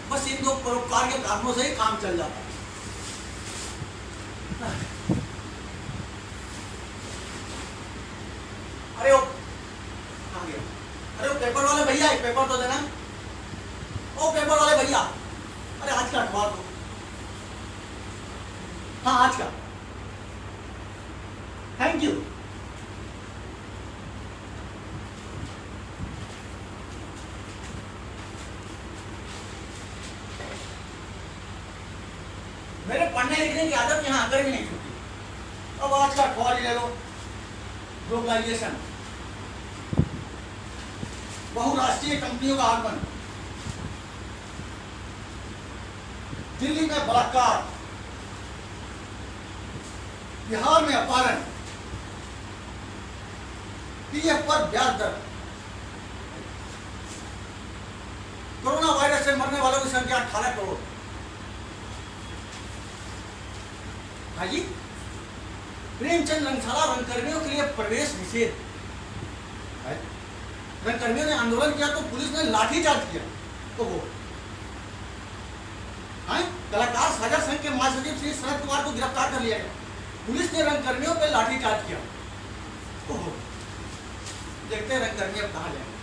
बस इन 2 परोपकार के कारणों से ही काम चल जाता है। अरे वो कहाँ गया? अरे वो पेपर वाले भैया, एक पेपर तो देना। ओ पेपर वाले भैया, अरे आज का अखबार दो। हाँ आज का, थैंक यू। मेरे पढ़ने लिखने की आदत यहाँ आकर भी नहीं छूटी। अब आज का अखबार ले लो, ग्लोबलाइजेशन, बहुराष्ट्रीय कंपनियों का आगमन, दिल्ली में बलात्कार, बिहार में अपहरण, पीएफ पर ब्याज दर, कोरोना वायरस से मरने वालों की संख्या 18 करोड़। भाई प्रेमचंद रंगशाला रंगकर्मियों के लिए प्रवेश निषेध। रंगकर्मियों ने आंदोलन किया तो पुलिस ने लाठीचार्ज किया। तो वो कलाकार साझा संघ के महासचिव श्री शरद कुमार को गिरफ्तार कर लिया गया। पुलिस ने रंगकर्मियों पर लाठीचार्ज किया। ओहो, देखते हैं रंगकर्मी अब कहाँ जाएंगे।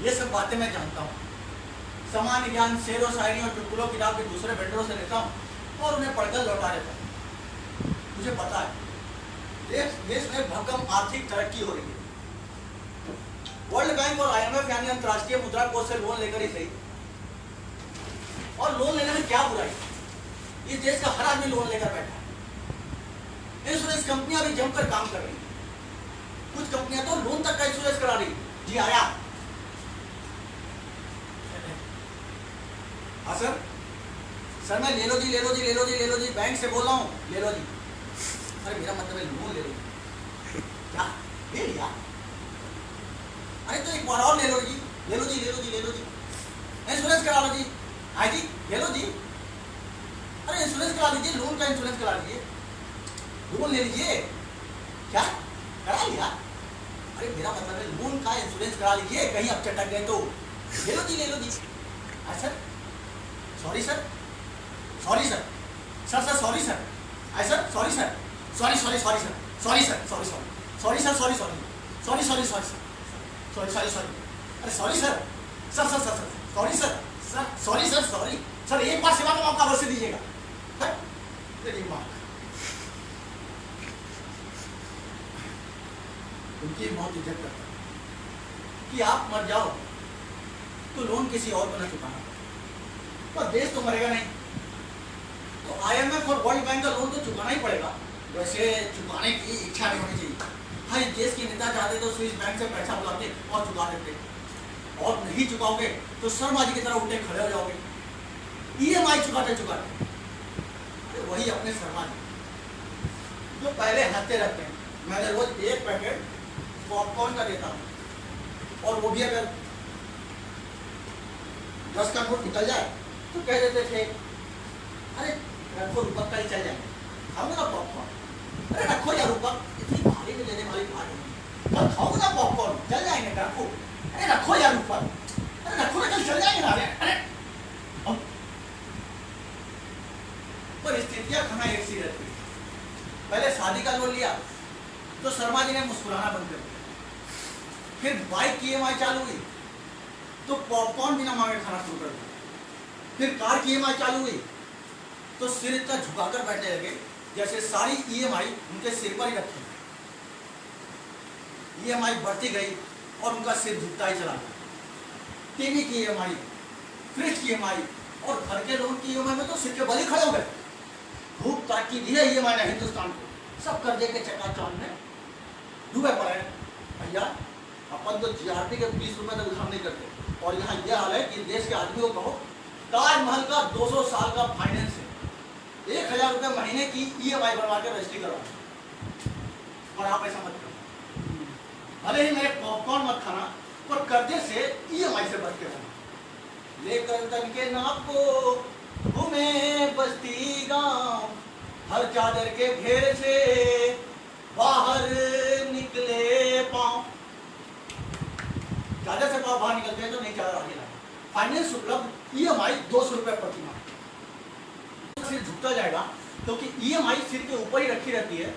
ये सब बातें मैं जानता हूँ। सामान्य ज्ञान, शेरों, शायरी और चुटकुलों किताब के दूसरे वेंडरों से लेता हूँ और उन्हें पढ़कर लौटा देता हूँ। मुझे पता है देश में भरकम आर्थिक तरक्की हो रही है। वर्ल्ड बैंक और IMF यानी अंतर्राष्ट्रीय मुद्रा कोष से लोन लेकर ही सही। और लोन लेने में क्या बुराई? इस देश का हर आदमी लोन लेकर बैठा है। इंश्योरेंस कंपनियां भी जमकर काम कर रही हैं। कुछ कंपनियां तो लोन तक का इंश्योरेंस करा रही है। जी आया? हाँ सर मैं ले लो जी बैंक से बोल रहा हूँ, ले लो जी। अरे मेरा मतलब है लोन ले लो। क्या ले लिया? अरे तो एक बार और ले लो जी। इंश्योरेंस करा लो जी। हाँ जी ले लो जी। अरे इंश्योरेंस करा लीजिए, लोन का इंश्योरेंस करा लीजिए, लोन ले लीजिए। क्या करा लिया? अरे मेरा मतलब है लोन का इंश्योरेंस करा लीजिए, कहीं अब चटक गए तो। ले लो जी। Sir sorry sir sorry sir sorry sir एक बार सेवा का मौका अवश्य दीजिएगा। उनकी बहुत इज्जत करता है कि आप मर जाओ तो लोन किसी और को न चुकाना, पर देश तो मरेगा नहीं, तो IMF और वर्ल्ड बैंक का लोन तो चुकाना ही पड़ेगा। वैसे चुकाने की इच्छा नहीं होनी चाहिए। हाँ, इस देश के नेता चाहते तो स्विस बैंक से पैसा बुलाते और चुका देते। और नहीं चुकाओगे तो शर्मा जी की तरह उठे खड़े हो जाओगे। EMI चुकाते चुकाते। अरे वही अपने शर्मा जी जो पहले हंसते रहते हैं। मैंने रोज 1 पैकेट पॉपकॉर्न का देता हूँ और वो भी अगर 10 का नोट निकल जाए तो कह देते थे अरे रखो रुपक का ही चल जाएंगे, खाओगे ना पॉपकॉर्न, अरे रखो यार रुपक, इतनी भारी में लेने वाली बात नहीं, कल खाओगे ना पॉपकॉर्न चल जाएंगे, रखो, अरे रखो यार रुपक, अरे रखो ना कल चल जाएंगे ना, अरे परिस्थितियां कहाँ एक सी रहती है। पहले शादी का लोन लिया तो शर्मा जी ने मुस्कुराना बंद कर दिया, फिर बाइक की EMI चालू हुई तो पॉपकॉर्न बिना मांगे खाना शुरू कर दिया, फिर कार की EMI चालू हुई तो सिर इतना झुकाकर बैठने लगे जैसे सारी EMI उनके सिर पर ही रखी। EMI बढ़ती गई और उनका सिर झुकता ही चला गया। टीवी की EMI, फ्रिज की EMI और घर के लोन की EMI में तो सिर के बल ही खड़े हो गए। खूब ताकि दी है EMI ने हिंदुस्तान को, सब कर्जे के चकाचौंध में डूबे पड़े हैं। भैया अपन तो GRP के 20 रुपए तक उधार नहीं करते और यहाँ यह हाल है कि देश के आदमी को कहो ताजमहल का 200 साल का फाइनेंस है, 1000 रुपये महीने की EMI बनवा के रजिस्ट्री करवा और आप ऐसा मत करो। भले ही मेरे पॉपकॉर्न मत खाना पर कर्जे से EMI से बच के रहना। लेकर तन के नाप को घूमे बस्ती गांव, हर चादर के घेर से बाहर निकले पांव। चादर से पांव बाहर निकलते हैं तो नहीं चादर आगे लगा। फाइनेंस उपलब्ध, EMI 200 रुपये प्रति माह। सिर झुकता जाएगा क्योंकि EMI सिर के ऊपर ही रखी रहती है,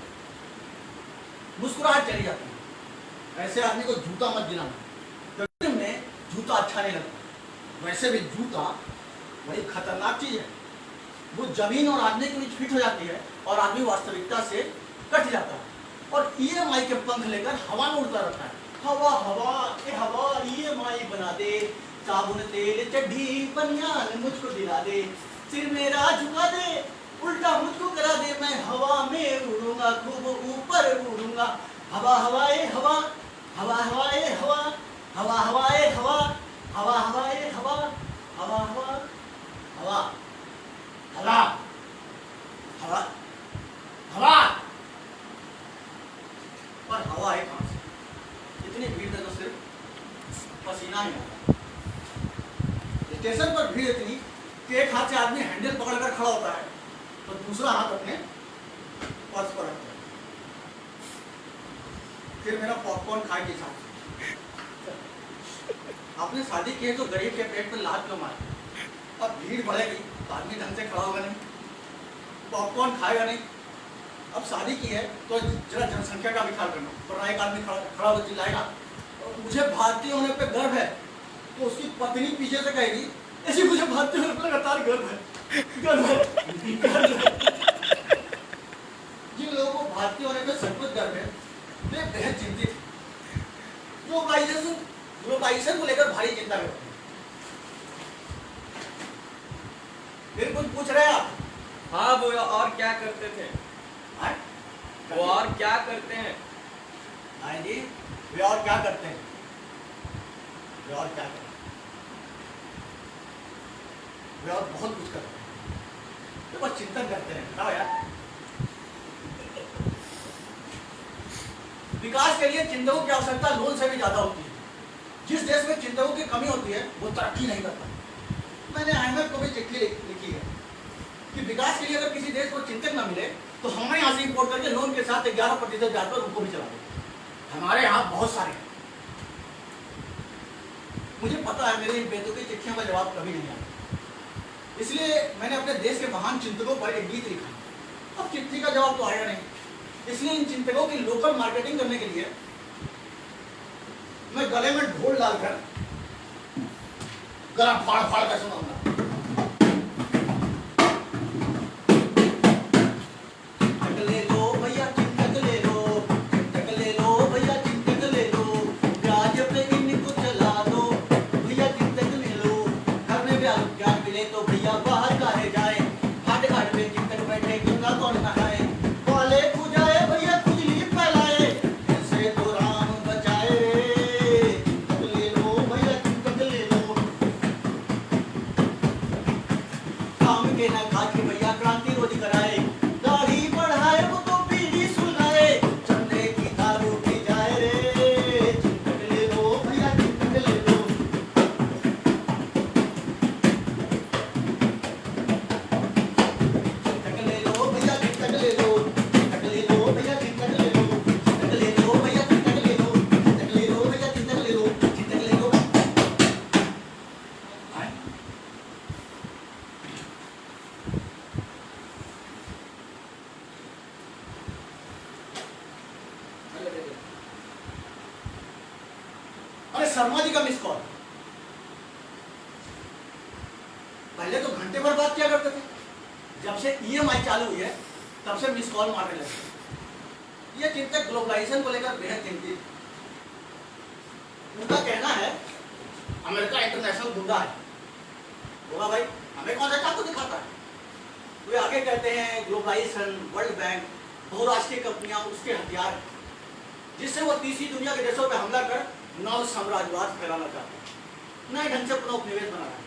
मुस्कुराहट चली जाती है। ऐसे आदमी को जूता मत गिराना, में जूता अच्छा नहीं लगता। वैसे भी जूता बड़ी खतरनाक चीज है, वो जमीन और आदमी के बीच फिट हो जाती है और आदमी वास्तविकता से कट जाता है और EMI के पंख लेकर हवा में उड़ता रहता है। हवा हवा ए हवा EMI बना दे, साबुन तेल चड्ढी बनियान मुझको दिला दे, सिर मेरा झुका दे, उल्टा मुझको करा दे, मैं हवा में उड़ूंगा, खूब ऊपर उड़ूंगा। हवा हवा ए हवा, हवा हवा ए हवा, हवा हवा ए हवा, हवा हवा ए हवा, हवा हवा हवा हवा हवा हवा पर हवा है कहां से? इतनी भीड़ में तो सिर्फ पसीना ही आता। स्टेशन पर भीड़ इतनी कि एक हाथ से आदमी हैंडल पकड़कर खड़ा होता है तो दूसरा हाथ अपने पर्स पर रखता है। फिर मेरा पॉपकॉर्न खाए के साथ आपने शादी की है तो गरीब के पेट में लात क्यों मारी? अब भीड़ बढ़ेगी तो आदमी ढंग से खड़ा होगा नहीं, पॉपकॉर्न खाएगा नहीं। अब शादी की है तो जरा जनसंख्या का भी ख्याल करना। वरना एक आदमी खड़ा हो चिल्लाएगा मुझे भारतीय होने पे गर्व है तो उसकी पत्नी पीछे से कहेगी ऐसी मुझे भारतीय होने पे लगातार गर्व है, गर्व है, गर्व है। जिन लोगों को भारतीय होने पे सचमुच गर्व है वे बेहद चिंतित हैं। ग्लोबलाइजेशन को लेकर भारी चिंता करते हैं। फिर कुछ पूछ रहे हैं आप? हाँ वो और क्या करते थे? हाँ? वो और क्या करते हैं? हाँ जी, वे और क्या करते हैं? वे और क्या करते हैं? वे और बहुत कुछ करते हैं। तो बस चिंतन करते हैं ना यार। विकास के लिए चिंतकों की आवश्यकता लोन से भी ज्यादा होती है। जिस देश में चिंतकों की कमी होती है वो तरक्की नहीं करता। मैंने IMF को भी चिट्ठी लिखी है कि विकास के लिए अगर किसी देश को चिंतक न मिले तो हमारे यहाँ से इंपोर्ट करके लोन के साथ 11% ब्याज पर उनको भी चला दे। हमारे यहाँ बहुत सारे हैं। मुझे पता है मेरी इन बेतुकी चिट्ठियों का जवाब कभी नहीं आया, इसलिए मैंने अपने देश के महान चिंतकों पर एक गीत लिखा। अब चिट्ठी का जवाब तो आएगा नहीं, इसलिए इन चिंतकों की लोकल मार्केटिंग करने के लिए मैं गले में ढोल डालकर गला फाड़ फाड़ कर सुनाऊंगा। चिंतक ले लो भैया, चिंतक ले लो, चिंतक ले लो भैया, चिंतक ले लो, ब्याज पे इनको चला दो भैया, चिंतक ले लो। घर में ब्याज मिले तो भैया बाहर काहे जाए, घाट घाट में चिंतक बैठे गंगा कौन नहाए, वाले खुजाए भैया खुजली फैलाए, इससे तो राम बचाए। चिंतक ले लो भैया, चिंतक मांगे ना खाके भैया क्रांति रोज कराए, दाढ़ी बढ़ाए वो तो बीड़ी सुलगाए, चंदे की दारू पी जाए रे, चिंतक ले लो भैया चिंतक ले लो। चिंतक ले लो भैया चिंतक ले लो, चिंतक ले लो भैया चिंतक ले लो, चिंतक ले लो भैया चिंतक ले लो, चिंतक ले लो भैया चिंतक ले लो, चिंतक ले लो। आए? अरे शर्मा जी का मिस कॉल। पहले तो घंटे भर बात किया करते थे, जब से EMI चालू हुई है तब से मिस कॉल मारने लगे। ये चिंतक ग्लोबलाइजेशन को लेकर बेहद चिंतित। उनका कहना है अमेरिका इंटरनेशनल गुंडा है। बोला भाई हमें कौन सा चाकू दिखाता है? वे आगे कहते हैं ग्लोबलाइजेशन, वर्ल्ड बैंक, बहुराष्ट्रीय कंपनियां उसके हथियार हैं, जिससे वो तीसरी दुनिया के देशों पर हमला कर नव साम्राज्यवाद फैलाना चाहते हैं, नए ढंग से अपना उपनिवेश बना रहे हैं।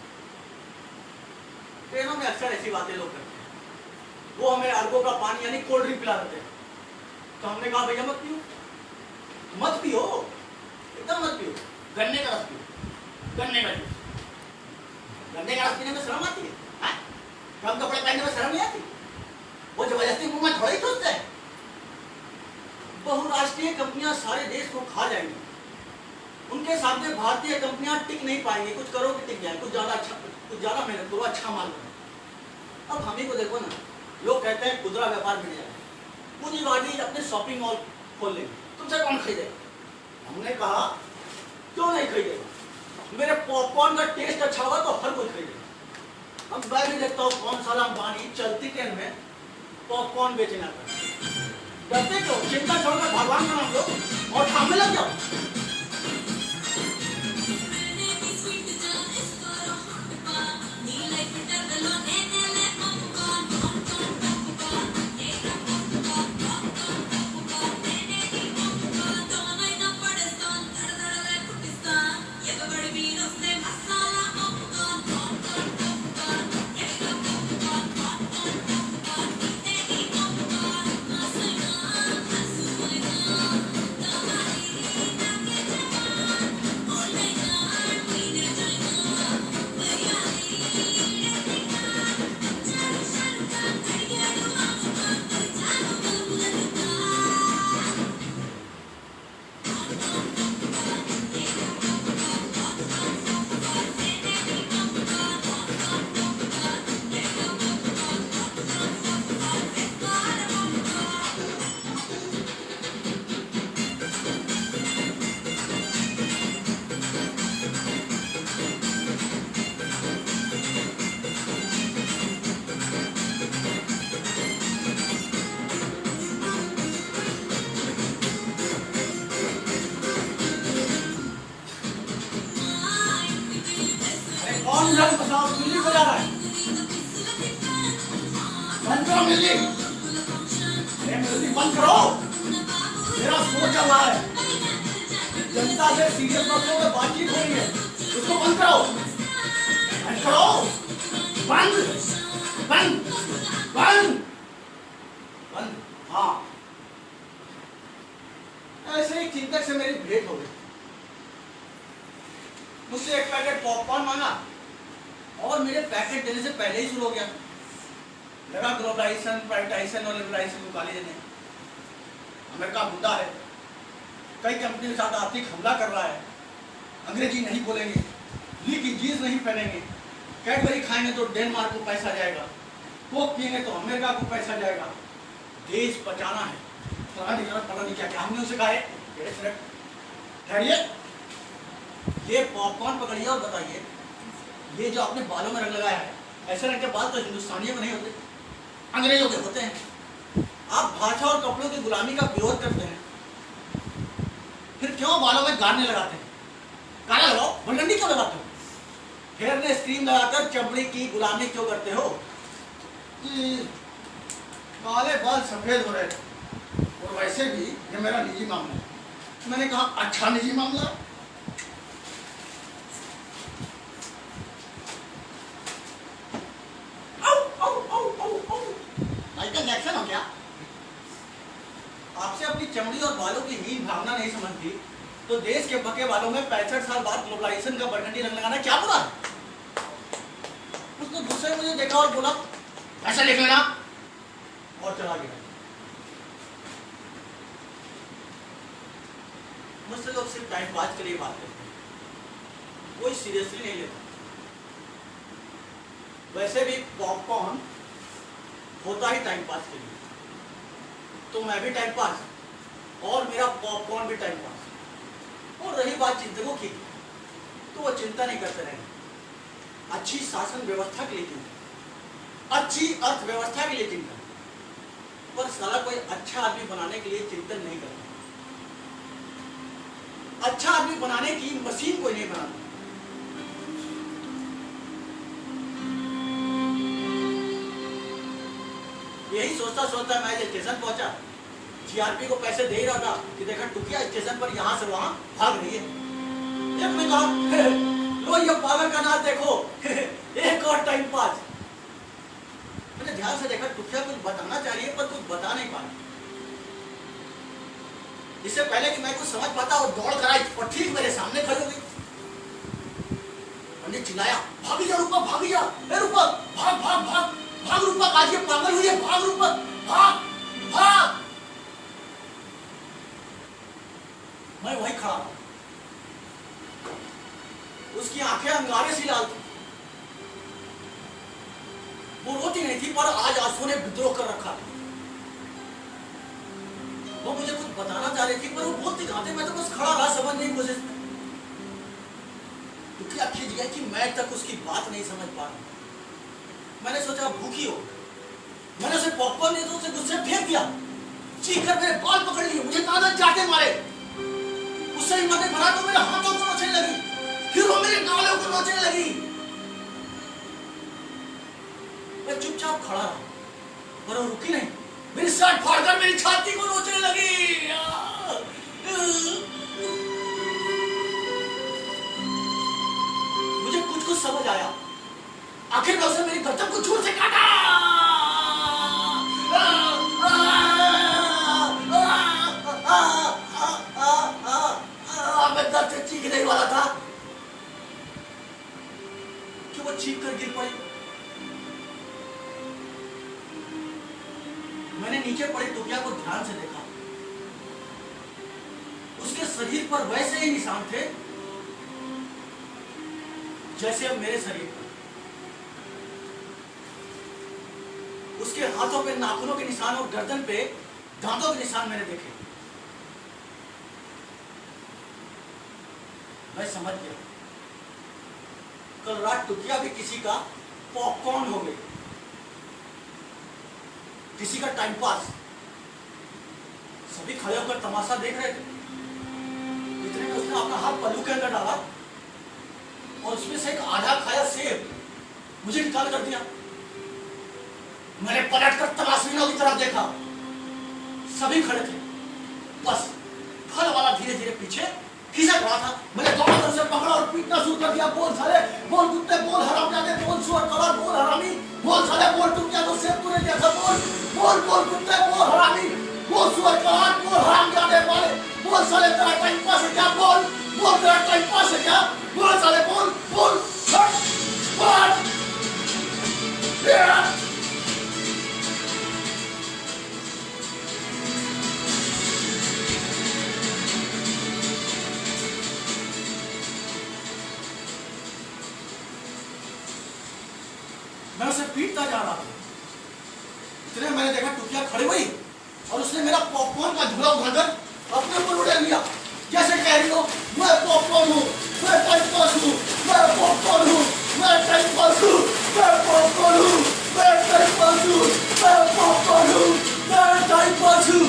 ट्रेनों में अक्सर ऐसी बातें लोग करते हैं। वो हमें अरबों का पानी यानी कोल्ड ड्रिंक पिला देते हैं, तो हमने कहा भैया मत पियो, मत पियो, एकदम मत पियो, गन्ने का रस पियो, गन्ने का जूस। गन्ने का रस पीने में शर्म आती है? कम कपड़े पहनने में शर्म नहीं आती? वो जबरदस्ती मुंह में थोड़ा ही सोचते हैं। बहुराष्ट्रीय कंपनियां सारे देश को खा जाएंगी, उनके सामने भारतीय कंपनियां टिक नहीं पाएंगी। कुछ करो कि टिक जाए, कुछ ज्यादा मेहनत करो, अच्छा माल बनो। अब हम ही को देखो ना, लोग कहते हैं खुदरा व्यापार मिल जाएगा, पूंजीवादी अपने शॉपिंग मॉल खोल लेंगे, तुमसे कौन खरीदेगा? हमने कहा क्यों नहीं खरीदेगा, मेरे पॉपकॉर्न का टेस्ट अच्छा होगा तो हर कोई खरीदेगा। अब मैं भी देखता हूँ कौन साला अंबानी चलती ट्रेन में पॉपकॉर्न बेचना कर। डरते क्यों? चिंता छोड़कर भगवान का नाम लो और काम में लग जाओ। म्यूजिक बजा रहा है, बंद करो म्यूजिक, म्यूजिक बंद करो, मेरा शो चल रहा है, जनता से सीरियस मसलों में बातचीत हो रही है, उसको बंद करो, बंद करो, बंद बंद बंद बंद। हाँ, ऐसे ही चिंतक से मेरी भेंट हो गई। मुझसे एक पैकेट पॉपकॉर्न मांगा और मेरे पैकेट देने से पहले ही शुरू हो गया। लगा ग्लोबलाइजेशन, प्राइवेटाइजेशन और लिबरलाइजेशन को गाली देने। अमेरिका बुद्धा है, कई कंपनी के साथ आर्थिक हमला कर रहा है, अंग्रेजी नहीं बोलेंगे, लीक जीन्स नहीं पहनेंगे, कैडबरी खाएंगे तो डेनमार्क को पैसा जाएगा, कोक पिएंगे तो अमेरिका को पैसा जाएगा, देश बचाना है, पता नहीं क्या क्या हमने उसे कहा है। ठहरिए, ये पॉपकॉर्न पकड़िए और बताइए, ये जो आपने बालों में रंग लगाया है, ऐसे रंग के बाल तो हिंदुस्तानियों में नहीं होते, अंग्रेजों के होते हैं। आप भाषा और कपड़ों की गुलामी का विरोध करते हैं, फिर क्यों बालों में गाने लगाते हैं? गाने लगाओ, भलगंडी क्यों लगाते हो? हेयर ने स्क्रीम लगाकर चमड़ी की गुलामी क्यों करते हो? काले बाल सफेद हो रहे थे, और वैसे भी ये मेरा निजी मामला है। मैंने कहा अच्छा निजी मामला। आओ, आओ। चमड़ी और बालों की हीन भावना नहीं समझती तो देश के बके बालों में 65 साल बाद ग्लोबलाइजेशन का बरगंडी रंग लगाना क्या बुरा है? उसने गुस्से में मुझे देखा और बोला ऐसा लिख लेना और चला गया। मुझसे लोग सिर्फ टाइम पास के लिए बात करते हैं, कोई सीरियसली नहीं लेता। वैसे भी पॉपकॉर्न होता ही टाइम पास के लिए, तो मैं भी टाइम पास और मेरा पॉपकॉर्न भी टाइम पास। और रही बात चिंतकों की, तो वो चिंता नहीं करते रहेंगे। अच्छी शासन व्यवस्था के लिए चिंतन, अच्छी अर्थव्यवस्था के लिए चिंतन, पर साला कोई अच्छा आदमी बनाने के लिए चिंतन नहीं करता। अच्छा आदमी बनाने की मशीन कोई नहीं बनाता। यही सोचता सोचता मैं स्टेशन पहुंचा, जीआरपी को पैसे दे ही रहा था कि देखा टुकिया स्टेशन पर यहां से वहां भाग रही है। एक ने कहा लो ये पागल का नाच देखो एक और टाइम पास। मैंने ध्यान से देखा, टुकिया कुछ बताना चाहिए पर कुछ बता नहीं पा रहा। इससे पहले कि मैं कुछ समझ पाता और दौड़ कर आई और ठीक मेरे सामने खड़ी हो गई। हमने चिल्लाया भागी जा रूपा, भागी जा, ए रूपा भाग भाग भाग भाग रूपा, आज ये पागल हुई है, भाग रूपा भाग भाग। मैं वहीं खड़ा था, उसकी आंखें अंगारे सी लाल थी। वो रोती नहीं थी पर आज आंसू ने विद्रोह कर रखा था। वो मुझे कुछ बताना चाह रही थी पर वो बोलती कहां थे, मैं तो बस खड़ा रहा समझने की कोशिश में। क्योंकि खिंच गया कि मैं तक उसकी बात नहीं समझ पा रहा। मैंने सोचा भूखी हो, मैंने उसे पॉपकॉर्न दिया तो उसे गुस्से फेंक दिया, चीख कर मेरे बाल पकड़ लिए, मुझे कागज जाके मारे। उससे ही मैंने भरा तो मेरे हाथों को नोचने लगी, फिर वो मेरे गालों को नोचने लगी। मैं चुपचाप खड़ा रहा पर वो रुकी नहीं, मेरी शर्ट फाड़कर मेरी छाती को नोचने लगी। मुझे कुछ कुछ समझ आया, आखिर में उसने मेरी गर्दन को जोर से काटा। मैं दर्द से चीखने वाला था कि वो चीख कर गिर पड़ी। मैंने नीचे पड़े टुकिया को ध्यान से देखा, उसके शरीर पर वैसे ही निशान थे जैसे अब मेरे शरीर पर। उसके हाथों पे नाखूनों के निशान और गर्दन पे दांतों के निशान मैंने देखे। मैं समझ गया कल रात टुकिया भी किसी का पॉपकॉर्न हो गई, किसी का टाइम पास। सभी खड़े होकर तमाशा देख रहे थे। इतने में उसने अपना हाथ पल्लू के अंदर डाला और उसमें से एक आधा खाया सेब मुझे निकाल कर दिया। मैंने पलटकर तमाशबीनों की तरफ देखा, सभी खड़े थे। बस फल वाला धीरे धीरे पीछे खिसक रहा था। मैंने दोनों तरफ से पकड़ा और पीटना शुरू कर दिया। बोल साले, बोल कुत्ते, बोल हरामजादे, बोल सुअर कलर, बोल हरामी, बोल साले, बोल टुकिया तो सेब तूने दिया था, बोल बोल बोल कुत्ते, बोल हरामी, बोल सुअर कलर, बोल हरामजादे वाले, बोल साले तेरा टाइम पास है क्या, बोल बोल तेरा टाइम पास है क्या, बोल साले, बोल बोल बोल। मैं उसे पीटता जा रहा था। इतने मैंने देखा टुकिया खड़ी हुई और उसने मेरा पॉपकॉर्न का झूला उठाकर अपने ऊपर उड़ा लिया, जैसे कह रही हो मैं पॉपकॉर्न हूँ, मैं टाइम पास हूँ, मैं पॉपकॉर्न हूँ, मैं टाइम पास हूँ, मैं पॉपकॉर्न हूँ, मैं टाइम पास हूँ, मैं पॉपकॉर्न हूँ, मैं टाइम पास हूँ।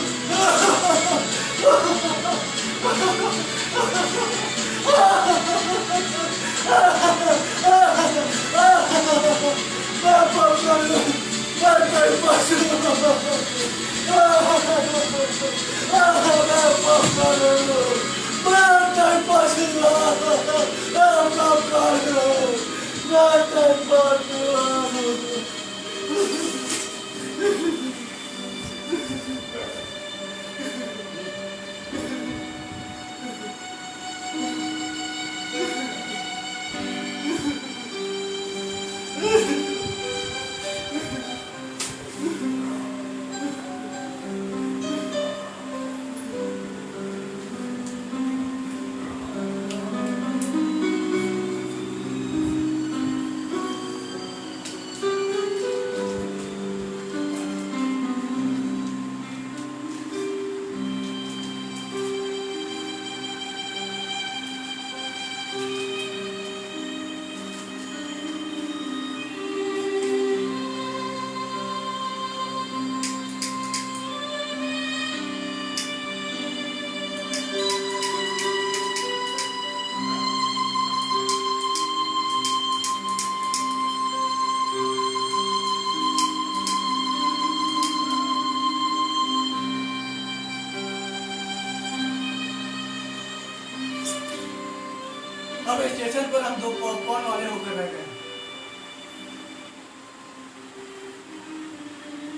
स्टेशन पर हम दो पॉपकॉर्न वाले होकर रह गए।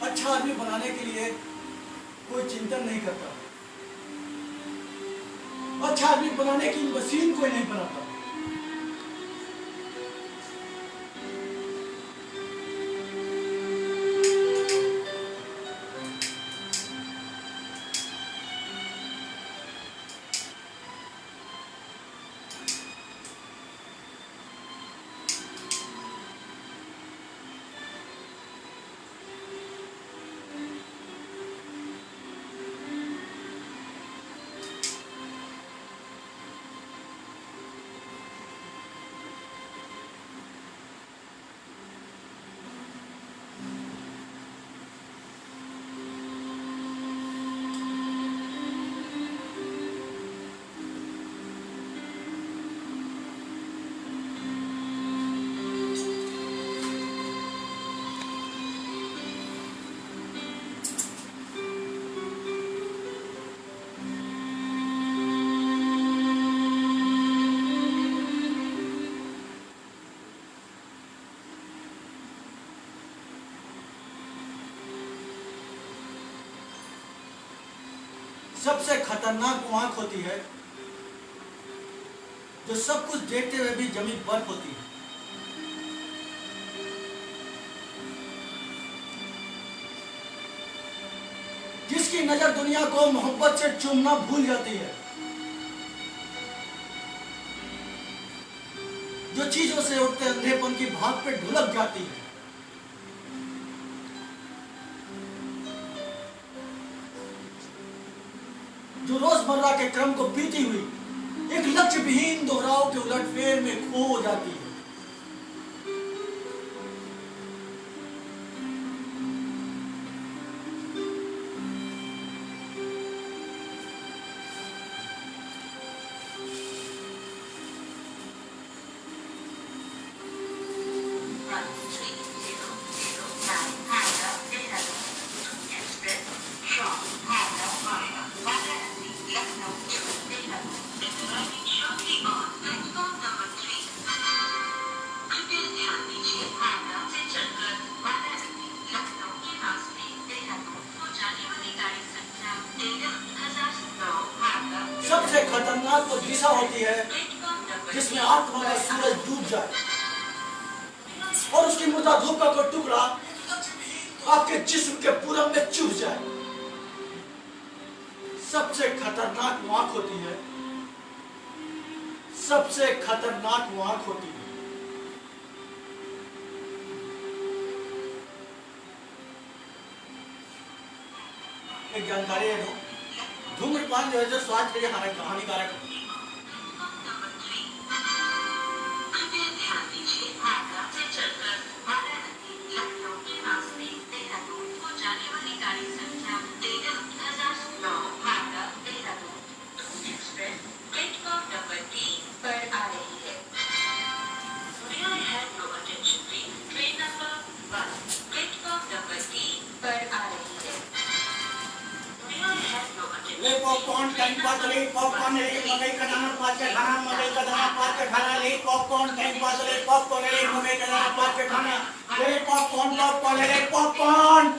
अच्छा आदमी बनाने के लिए कोई चिंतन नहीं करता। अच्छा आदमी बनाने की मशीन कोई नहीं बनाता। सबसे खतरनाक वो आंख होती है जो सब कुछ देखते हुए भी जमी बर्फ होती है। जिसकी नजर दुनिया को मोहब्बत से चूमना भूल जाती है, जो चीजों से उठते अंधेपन की भाग पे ढुलक जाती है। जो रोजमर्रा के क्रम को बीती हुई एक लक्ष्य विहीन दोहराव के उलटफेर में खो जाती है। सबसे खतरनाक वो दिशा होती है जिसमें आत्मा का सूरज डूब जाए और उसकी मुर्दा धूप का कोई टुकड़ा आपके जिस्म के पूरब में चुभ जाए। सबसे खतरनाक वो आंख होती है, सबसे खतरनाक वो आंख होती है। एक जानकारी है, धूम्रपान जो है जो स्वास्थ्य के लिए हानिकारक है। ले पॉपकॉर्न टाइम पास ले पॉपकॉर्न ले मकई का दाना पास के खाना मकई का दाना पास के खाना ले पॉपकॉर्न टाइम पास ले पॉपकॉर्न ले मकई का दाना पास के खाना ले पॉपकॉर्न ले पॉपकॉर्न